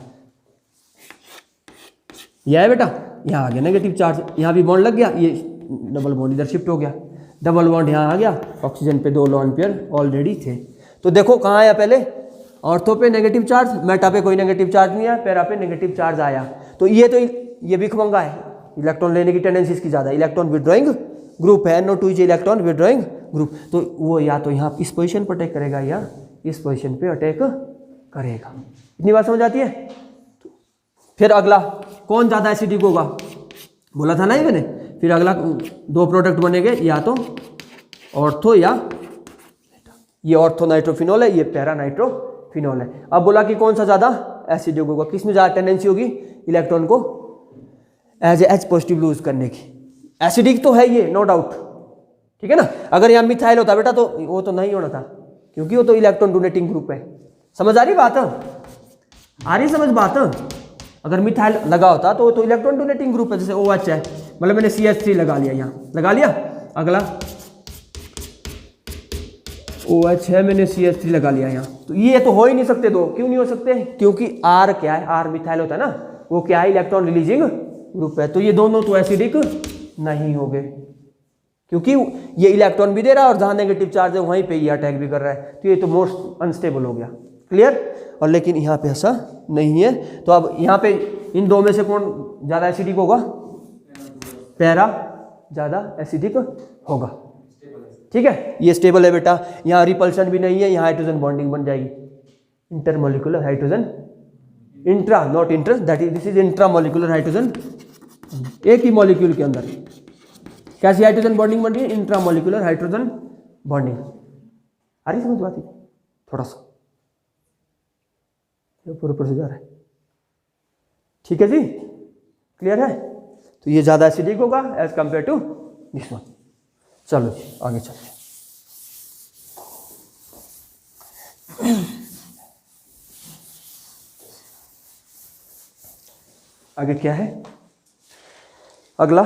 यह है बेटा, यहाँ आ गया नेगेटिव चार्ज, यहाँ भी बॉन्ड लग गया, ये डबल बॉन्ड इधर शिफ्ट हो गया, डबल बॉन्ड यहाँ आ गया, ऑक्सीजन पे 2 लोन पेयर ऑलरेडी थे। तो देखो कहाँ आया पहले? ऑर्थो पे नेगेटिव चार्ज, मेटा पे कोई नेगेटिव चार्ज नहीं आया, पैरा पे नेगेटिव चार्ज आया। तो ये भिखमंगा है, इलेक्ट्रॉन लेने की टेंडेंसी इसकी ज़्यादा। इलेक्ट्रॉन विड्रॉइंग ग्रुप है, NO2 is electron withdrawing group, तो वो या तो यहाँ इस पोजीशन पर अटैक करेगा या इस पोजीशन पे अटैक करेगा। इतनी बात समझ आती है? फिर अगला कौन ज़्यादा एसिडिक होगा, बोला था ना ये मैंने। फिर अगला दो प्रोडक्ट बनेंगे, या तो ऑर्थो या ये ऑर्थो नाइट्रोफिनॉल है, ये पैरा नाइट्रोफिनॉल है। अब बोला कि कौन सा ज़्यादा एसिडिक होगा, किसमें ज़्यादा टेंडेंसी होगी इलेक्ट्रॉन को एज H पॉजिटिव लूज करने की। एसिडिक तो है ये, नो डाउट, ठीक है ना। अगर यहाँ मिथाइल होता बेटा तो वो तो नहीं होना था, क्योंकि वो तो इलेक्ट्रॉन डोनेटिंग ग्रुप है। समझ आ रही बात? आ रही समझ बात? अगर मिथाइल लगा होता तो वो तो इलेक्ट्रॉन डोनेटिंग ग्रुप है, जैसे OH है, मतलब मैंने CH3 लगा लिया, यहाँ लगा लिया। अगला OH है, मैंने CH3 लगा लिया यहाँ, तो ये तो हो ही नहीं सकते दो। क्यों नहीं हो सकते? क्योंकि R क्या है, R मिथाइल होता है ना, वो क्या है, इलेक्ट्रॉन रिलीजिंग ग्रुप है। तो ये दोनों तो एसिडिक नहीं हो गए, क्योंकि ये इलेक्ट्रॉन भी दे रहा है और जहाँ नेगेटिव चार्ज है वहीं पे ये अटैक भी कर रहा है, तो ये तो मोस्ट अनस्टेबल हो गया। क्लियर? और लेकिन यहाँ पे ऐसा नहीं है। तो अब यहाँ पे इन दो में से कौन ज़्यादा एसिडिक होगा? पैरा ज़्यादा एसिडिक होगा। ठीक है, ये स्टेबल है बेटा, यहाँ रिपल्शन भी नहीं है, यहाँ हाइड्रोजन बॉन्डिंग बन जाएगी, intermolecular hydrogen, intra not inter, that is this is intramolecular hydrogen, एक ही मॉलिक्यूल के अंदर कैसी हाइड्रोजन बॉन्डिंग बन रही है? Intramolecular hydrogen bonding. आ रही समझ बात? थोड़ा सा ऊपर से जा रहा है, ठीक है जी, क्लियर है? तो ये ज़्यादा एसिडिक होगा as compare to this one. चलो जी आगे चलते हैं। आगे क्या है अगला,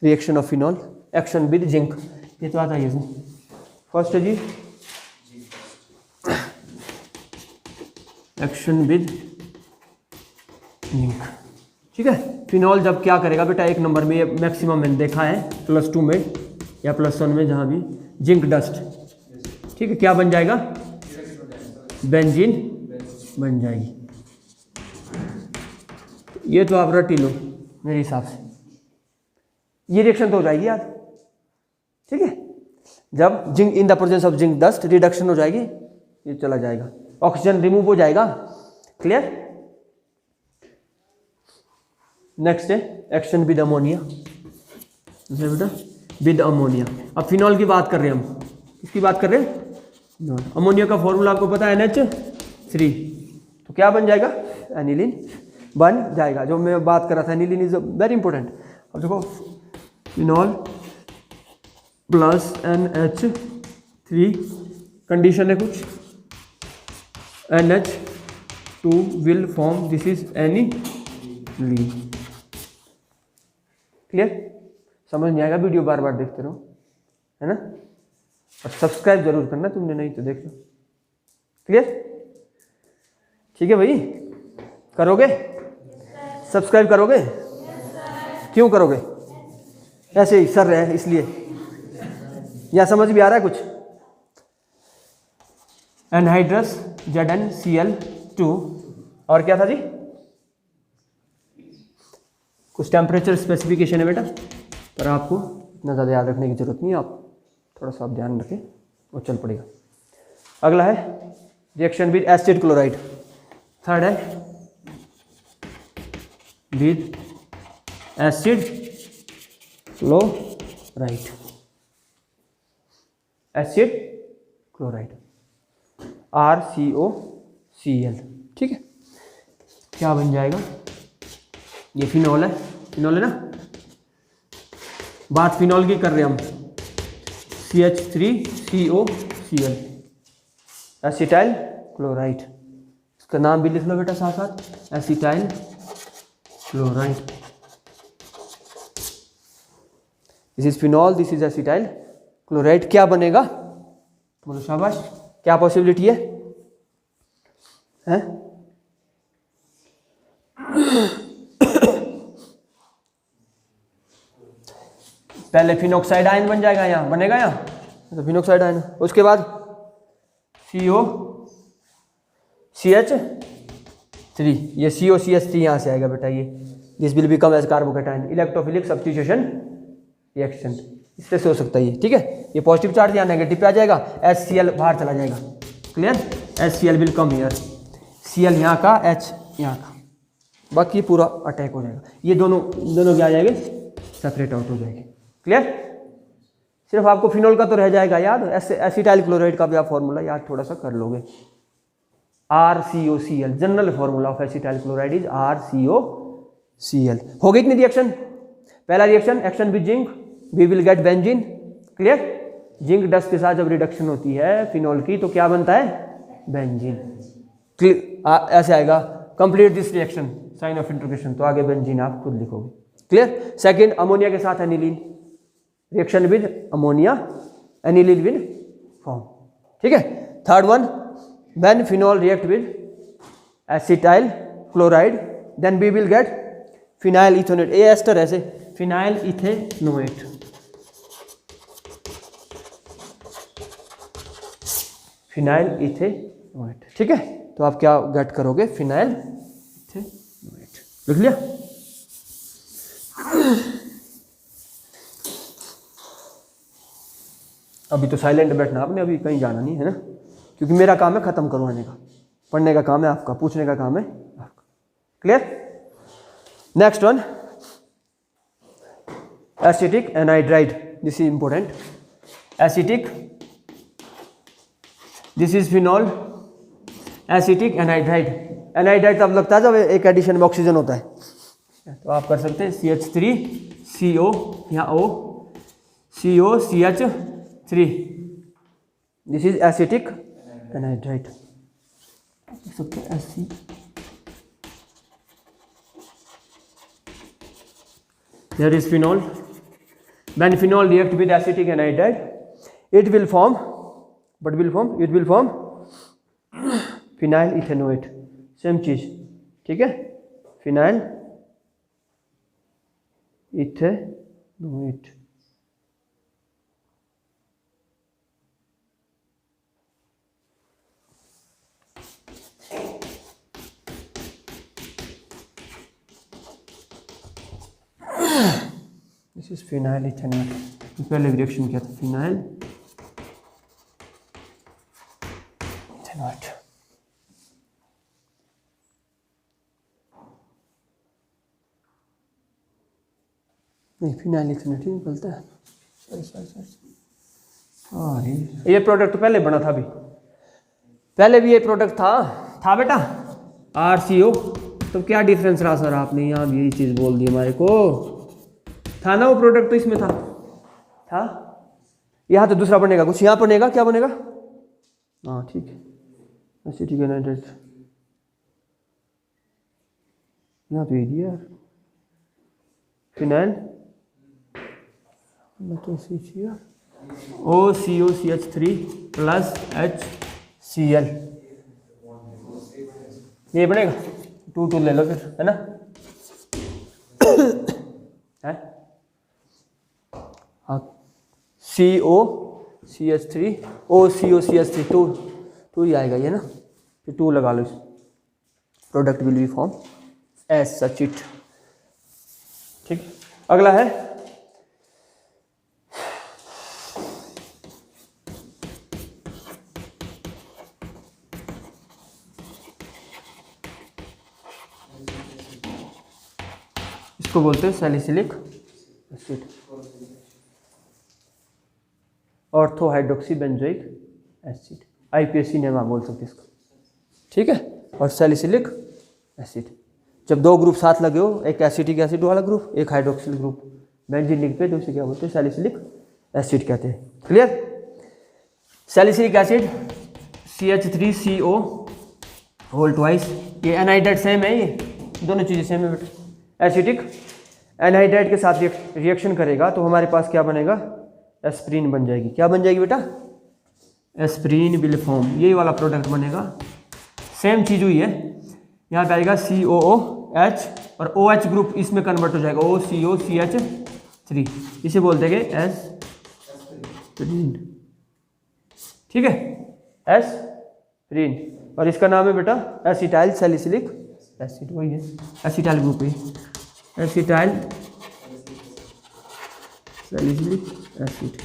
reaction of phenol action with zinc, ये तो आता ही है। फर्स्ट है जी एक्शन विद जिंक, ठीक है। फिनॉल जब क्या करेगा बेटा, एक नंबर में ये मैक्सिमम मैंने देखा है +2 में या +1 में, जहाँ भी जिंक डस्ट, ठीक है, क्या बन जाएगा, बेंजीन बन जाएगी। ये तो आप रट ही लो मेरे हिसाब से, ये रिएक्शन तो हो जाएगी यार, ठीक है। जब zinc in the presence of zinc dust reduction हो जाएगी, ये चला जाएगा, ऑक्सीजन रिमूव हो जाएगा, क्लियर। नेक्स्ट है एक्शन विद अमोनिया, बेटा विद अमोनिया। अब फिनॉल की बात कर रहे हैं हम, किसकी बात कर रहे हैं, अमोनिया का फॉर्मूला आपको पता है NH3, तो क्या बन जाएगा, एनिलीन बन जाएगा। जो मैं बात कर रहा था एनिलीन इज वेरी इंपॉर्टेंट। अब देखो फिनॉल प्लस NH3 कंडीशन है कुछ, NH2 will form, this is aniline, clear. समझ नहीं आएगा वीडियो बार बार देखते रहो, है ना, और सब्सक्राइब जरूर करना, तुमने नहीं तो देख लो, क्लियर, ठीक है भाई, करोगे सब्सक्राइब करोगे, क्यों करोगे, ऐसे ही सर रहे इसलिए, या समझ भी आ रहा है कुछ। एनहाइड्रस ZnCl2, और क्या था जी, कुछ टेम्परेचर स्पेसिफिकेशन है बेटा, पर आपको इतना ज़्यादा याद रखने की जरूरत नहीं है, आप थोड़ा सा आप ध्यान रखें और चल पड़ेगा। अगला है reaction with acid chloride, third है with acid chloride, acid chloride RCOCl, ठीक है। क्या बन जाएगा, ये फिनॉल है, फिनॉल है ना, बात फिनॉल की कर रहे हैं हम, CH3COCl एसिटाइल क्लोराइड, इसका नाम भी लिख लो बेटा साथ साथ, acetyl chloride, this is phenol, this is acetyl chloride. क्या बनेगा, बोलो शाबाश, क्या पॉसिबिलिटी है? पहले फिनॉक्साइड आयन बन जाएगा, यहाँ बनेगा, यहाँ तो फिनॉक्साइड आयन, उसके बाद COCH3, ये COCH3 यहाँ से आएगा बेटा, ये this will become as carbocation, electrophilic substitution reaction, इस तरह से हो सकता है ये, ठीक है। ये पॉजिटिव चार्ज यहाँ नेगेटिव पे आ जाएगा, HCl बाहर चला जाएगा, clear, HCl will come here, Cl यहाँ का, H यहाँ का, बाकी पूरा अटैक हो जाएगा, ये दोनों क्या आ जाएंगे, सेपरेट आउट हो जाएंगे, क्लियर। सिर्फ आपको फिनॉल का तो रह जाएगा याद, एसिटाइल क्लोराइड का भी आप फॉर्मूला याद थोड़ा सा कर लोगे, RCOCl, general formula of acetyl chloride is RCOCl। हो गई इतनी रिएक्शन, पहला reaction action with zinc, we will get benzene, clear. Zinc dust के साथ जब रिडक्शन होती है फिनॉल की तो क्या बनता है, बेंजीन, ऐसे आएगा, complete this reaction, sign of interrogation, तो आगे बेंजीन आप खुद लिखोगे, क्लियर। सेकंड अमोनिया के साथ aniline, reaction with ammonia, aniline will form, ठीक है। Third one, when phenol react with acetyl chloride then we will get phenyl ethanoate, a ester ऐसे, फिनाइल इथेनोएट, फिनाइल इथेनोएट, ठीक है। तो आप क्या गेट करोगे, फिनाइल इथेनोएट, लिख लिया। अभी तो साइलेंट बैठना आपने, अभी कहीं जाना नहीं है ना, क्योंकि मेरा काम है खत्म करवाने का, पढ़ने का काम है आपका, पूछने का काम है आपका, clear. Next one, acetic anhydride, this is important, acetic, this is phenol, acetic anhydride, anhydride तब लगता है जब एक एडिशन में ऑक्सीजन होता है, तो आप कर सकते हैं CH3CO यहाँ O COCH3, this is acetic anhydride. सकते हैं AC there is phenol. When phenol react with acetic anhydride, it will form phenyl ethanoate, same चीज, ठीक है, phenyl ethanoate. This is phenyl ethanoate. पहले रिएक्शन किया था फिनाइल इथेनोएट। नहीं, phenyl ethanoate ही निकलता है। हाँ, ये प्रोडक्ट तो पहले बना था, अभी पहले भी ये प्रोडक्ट था बेटा, RCO। तो क्या डिफरेंस रहा सर, आपने यहाँ भी यही चीज़ बोल दी हमारे को। था ना वो प्रोडक्ट, तो इसमें था यहाँ तो दूसरा बनेगा, कुछ यहाँ बनेगा, क्या बनेगा? हाँ ठीक है, एसिटिक एनहाइड्राइड यहाँ तो ये दिया फिनाइल OCOCH3 प्लस HCl, ये बनेगा 2 ले लो फिर, है ना? है हाँ, COCH3 OCOCH3 टू ही आएगा ये ना, फिर 2 लगा लो, इस product will be form as such it. ठीक, अगला है इसको बोलते हैं salicylic acid, ortho hydroxy benzoic acid, IPAC name आप बोल सकते हैं इसको, ठीक है। और सैलिसिलिक एसिड, जब 2 ग्रुप साथ लगे हो, एक एसिटिक एसिड वाला ग्रुप, एक हाइड्रोक्सिल ग्रुप बेंजीन लिंक पे, तो उसे क्या बोलते हैं? सैलिसिलिक एसिड कहते हैं। Clear? Salicylic acid CH3CO whole twice, ये एनहाइड्राइड सेम है, ये दोनों चीज़ें सेम है बेटा। एसिटिक एनहाइड्राइड के साथ रिएक्शन करेगा तो हमारे पास क्या बनेगा? एस्प्रीन बन जाएगी। क्या बन जाएगी बेटा? एस्प्रीन विल फॉर्म, यही वाला प्रोडक्ट बनेगा। सेम चीज़ हुई है, यहाँ पे आएगा COOH और OH ग्रुप इसमें कन्वर्ट हो जाएगा OCOCH3, इसे बोलते हैं एस्प्रीन, ठीक है, एस्प्रीन। और इसका नाम है बेटा एसिटाइल सैलिसिलिक एसिड, वही है, एसिटाइल ग्रुप है, एसिटाइल सैलिसिलिक एसिड।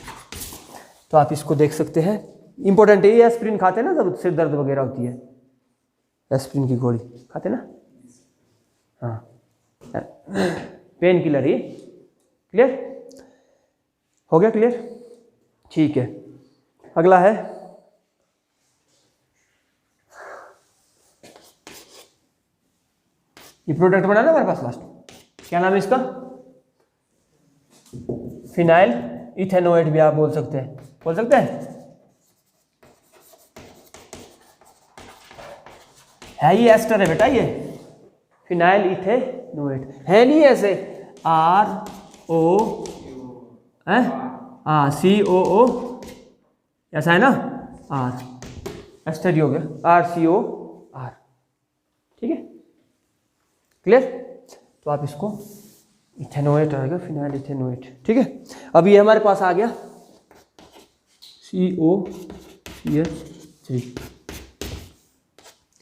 तो आप इसको देख सकते हैं, इंपॉर्टेंट है ये। एस्प्रिन खाते हैं ना जब सिर दर्द वगैरह होती है, एस्प्रिन की गोली खाते ना, हाँ, पेन किलर ही। क्लियर हो गया? क्लियर, ठीक है। अगला है ये प्रोडक्ट बना ना हमारे पास लास्ट, क्या नाम है इसका? फिनाइल इथेनोएट भी आप बोल सकते हैं, है ये एस्टर है बेटा, ये फिनाइल इथेनोएट है नहीं ऐसे COO ऐसा है ना, R एस्टर हो गया RCOR, ठीक है। क्लियर? तो आप इसको इथेनोएट आएगा, फिनाइल इथेनोएट, ठीक है। अब ये हमारे पास आ गया COCH3,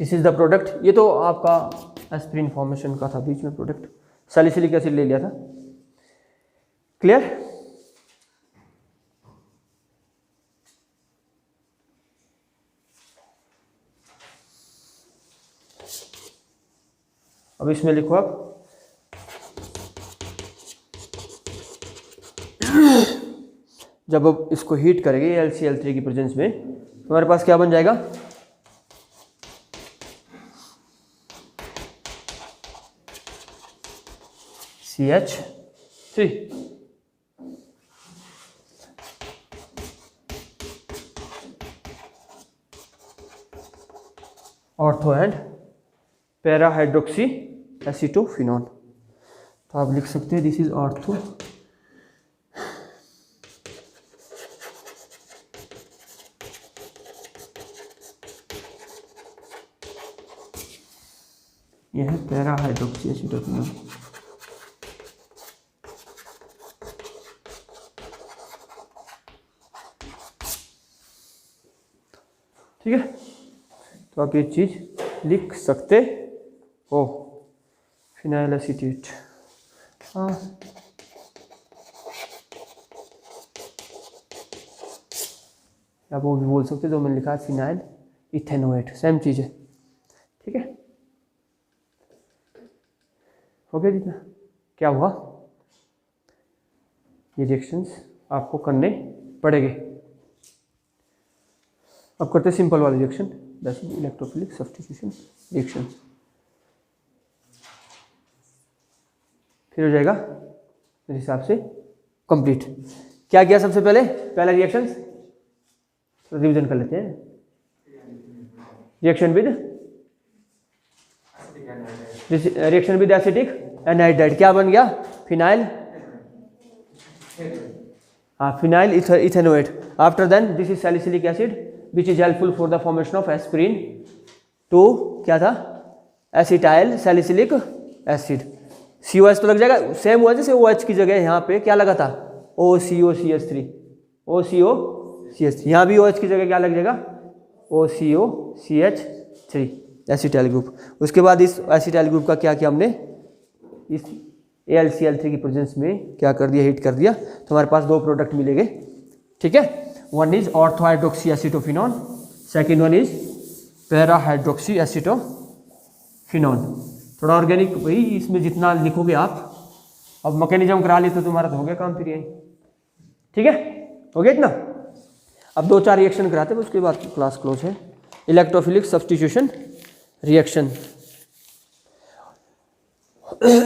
this is the product. ये तो आपका एस्प्रिन फॉर्मेशन का था, बीच में प्रोडक्ट सैलिसिलिक एसिड ले लिया था। क्लियर? अब इसमें लिखो आप जब अब इसको हीट करेंगे LCl3 की प्रेजेंस में, तो हमारे पास क्या बन जाएगा? CH3। Ortho and para hydroxy acetophenone. तो आप लिख सकते हैं दिस इज ऑर्थो यह है पैरा हाइड्रोक्सी एसीटोफिनॉन। ठीक है, तो आप ये चीज लिख सकते हो। फिनाइल एसीटेट, हाँ आप वो भी बोल सकते हो, जो मैंने लिखा है फिनाइल इथेनोएट, सेम चीज़ है। ठीक है, हो गया जितना। क्या हुआ, ये रिएक्शंस आपको करने पड़ेंगे। अब करते हैं सिंपल वाले reaction, that is electrophilic substitution reaction. फिर हो जाएगा मेरे हिसाब से कंप्लीट। क्या किया सबसे पहले, पहला रिएक्शन रिवीजन कर लेते हैं। रिएक्शन विद एसिटिक एनहाइड्राइड, क्या बन गया, फिनाइल, हाँ phenyl ethanoate. After then this is salicylic acid which is helpful for the formation of aspirin too, क्या था, एसिटाइल सैलिसिलिक एसिड। COH तो लग जाएगा, सेम हुआ जैसे OH की जगह यहाँ पे क्या लगा था, OCOCH3, OCOCH3, यहाँ भी OH की जगह क्या लग जाएगा, OCOCH3 एसिटाइल ग्रुप। उसके बाद इस एसिटाइल ग्रुप का क्या किया हमने, इस AlCl3 की प्रेजेंस में क्या कर दिया, हीट कर दिया, तो हमारे पास दो प्रोडक्ट मिलेंगे। ठीक है, one is ortho hydroxy acetophenone, second one is para hydroxy acetophenone. थोड़ा ऑर्गेनिक भाई, इसमें जितना लिखोगे आप, अब मैकेनिज्म करा ली तो तुम्हारा तो हो गया काम फिर यही। ठीक है, हो गया इतना। अब 2-4 रिएक्शन कराते हैं, उसके बाद क्लास क्लोज है। इलेक्ट्रोफिलिक सब्स्टिट्यूशन रिएक्शन,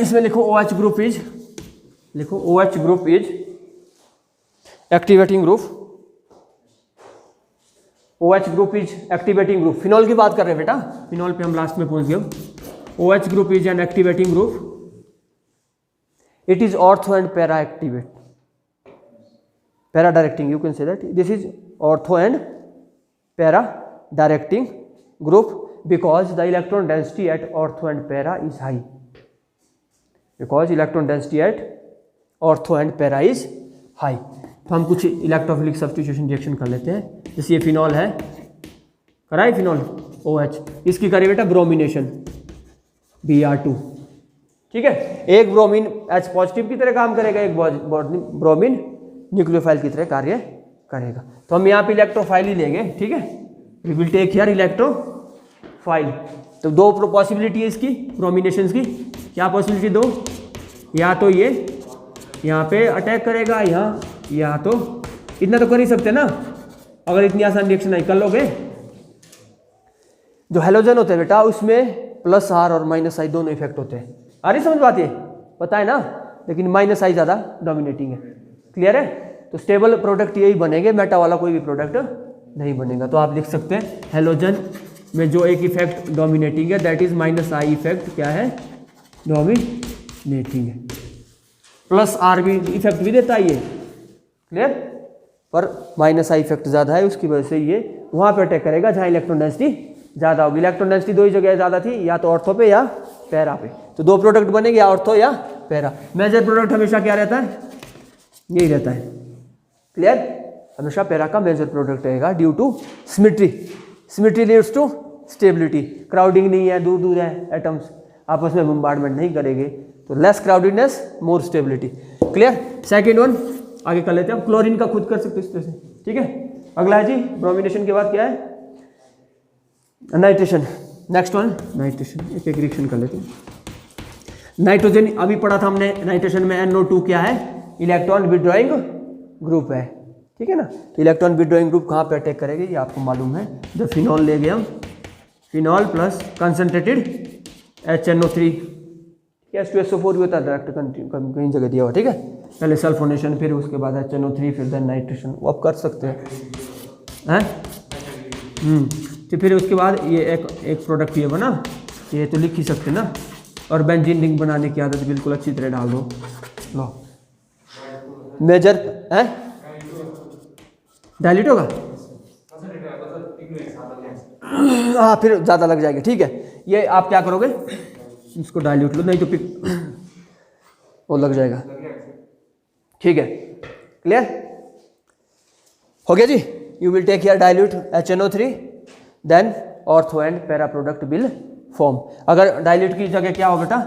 इसमें लिखो OH ग्रुप इज, लिखो OH group is activating group, OH group is activating group. Phenol की बात कर रहे हैं बेटा, फिनॉल पे हम लास्ट में पहुंच गए। OH group is an activating group. It is ortho and para activate. Para directing, you can say that. This is ortho and para directing group because the electron density at ortho and para is high. Because electron density at ortho and para is high. तो हम कुछ electrophilic substitution reaction कर लेते हैं। जैसे ये phenol है, कराए फिनॉल OH, इसकी करिए बेटा ब्रोमिनेशन Br2। ठीक है, एक ब्रोमीन H पॉजिटिव की तरह काम करेगा, एक ब्रोमीन न्यूक्लियोफाइल की तरह कार्य करेगा। तो हम यहाँ पे इलेक्ट्रोफाइल ही लेंगे। ठीक है, we will take here electrophile. तो दो पॉसिबिलिटी है इसकी ब्रोमिनेशन की। क्या पॉसिबिलिटी, दो, या तो ये यहाँ पे अटैक करेगा, यहाँ तो इतना तो कर ही सकते ना, अगर इतनी आसान रिएक्शन नहीं कर लोगे। जो हेलोजन होते हैं बेटा, उसमें +R और -I दोनों इफेक्ट होते हैं। आ रही समझ बात, ये पता है ना, लेकिन -I ज़्यादा डोमिनेटिंग है। क्लियर है, तो स्टेबल प्रोडक्ट यही बनेंगे, मेटा वाला कोई भी प्रोडक्ट नहीं बनेगा। तो आप लिख सकते हैं हेलोजन में जो एक इफेक्ट डोमिनेटिंग है, दैट इज -I इफेक्ट क्या है, डोमिनेटिंग है। +R भी इफेक्ट भी देता है ये, क्लियर, पर -I इफेक्ट ज़्यादा है, उसकी वजह से ये वहाँ पर अटैक करेगा जहाँ इलेक्ट्रॉन डेंसिटी ज़्यादा होगी। इलेक्ट्रॉन डेंसिटी दो ही जगह ज़्यादा थी, या तो ऑर्थो पे या पैरा पे। तो दो प्रोडक्ट बनेंगे, या ऑर्थो या पैरा। मेजर प्रोडक्ट हमेशा क्या रहता है, यही रहता है। क्लियर, हमेशा पैरा का मेजर प्रोडक्ट रहेगा due to symmetry. Symmetry leads to stability. Crowding नहीं है, दूर दूर है एटम्स, आपस में बम्बार्डमेंट नहीं करेंगे, तो less crowdedness more stability. Clear, second one आगे कर लेते हैं। अब क्लोरीन का खुद कर सकते इस तरह से। ठीक है, अगला है जी ब्रोमिनेशन के बाद क्या है, नाइट्रेशन। नेक्स्ट वन नाइट्रेशन, एक एक रिएक्शन कर लेते हैं। नाइट्रोजन अभी पढ़ा था हमने, नाइट्रेशन में NO2 क्या है, इलेक्ट्रॉन विड्रॉइंग ग्रुप है। ठीक है ना, तो इलेक्ट्रॉन विड्रॉइंग ग्रुप कहाँ पे अटैक करेगी ये आपको मालूम है। जब फिनॉल ले गए हम, फिनॉल प्लस कंसनट्रेटेड HNO3, कि H2SO4 भी होता है डायरेक्ट कहीं जगह दिया हुआ, ठीक है। पहले सल्फोनेशन, फिर उसके बाद HNO3, फिर देन नाइट्रेशन, वो आप कर सकते हैं। तो फिर उसके बाद ये एक प्रोडक्ट ये बना, ये तो लिख ही सकते ना। और बेंजीन रिंग बनाने की आदत बिल्कुल अच्छी तरह डाल दो। लो मेजर है, डायल्यूट होगा, हाँ फिर ज़्यादा लग जाएगा, ठीक है। ये आप क्या करोगे, इसको डायल्यूट लो, नहीं तो वो लग जाएगा, ठीक है। क्लियर हो गया जी। You will take here dilute HNO3, then ortho and para product will form. अगर डायल्यूट की जगह क्या हो बेटा,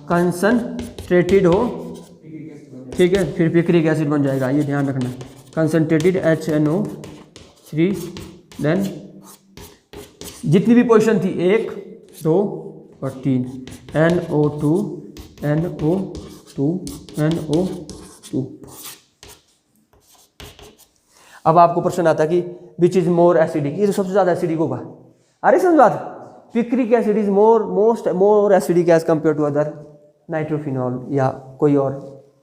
कंसनट्रेटेड हो, ठीक है, फिर पिक्रिक एसिड बन जाएगा, ये ध्यान रखना। कंसनट्रेटेड HNO3, देन जितनी भी पोजीशन थी 1, 2 और 3, NO2 NO2 NO2। अब आपको प्रश्न आता है कि विच इज मोर एसिडिक, ये तो सबसे ज़्यादा एसिडिक होगा। अरे समझ बात, picric acid is more acidic as compare to other nitrophenol या कोई और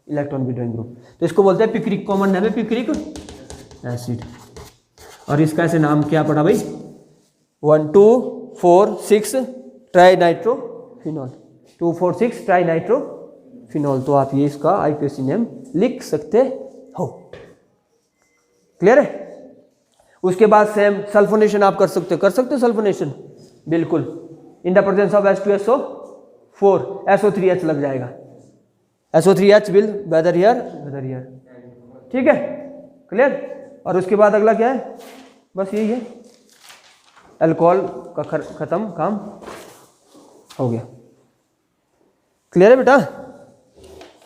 इलेक्ट्रॉन विड्रॉइंग ग्रुप। तो इसको बोलते हैं पिक्रिक, कॉमन नेम है पिक्रिक एसिड। और इसका ऐसे नाम क्या पड़ा भाई, 1 2 4 6 ट्राई नाइट्रोफिनॉल, 2 4 6 ट्राई नाइट्रोफिनॉल। तो आप ये इसका आईपीएसी नेम लिख सकते हो। क्लियर है। उसके बाद सेम सल्फोनेशन आप कर सकते हो सल्फोनेशन, बिल्कुल। In the presence of H2SO4 SO3H लग जाएगा, SO3H विल वेदर हियर, ठीक है। क्लियर। और उसके बाद अगला क्या है, बस यही है, अल्कोहल का खत्म, काम हो गया। क्लियर है बेटा।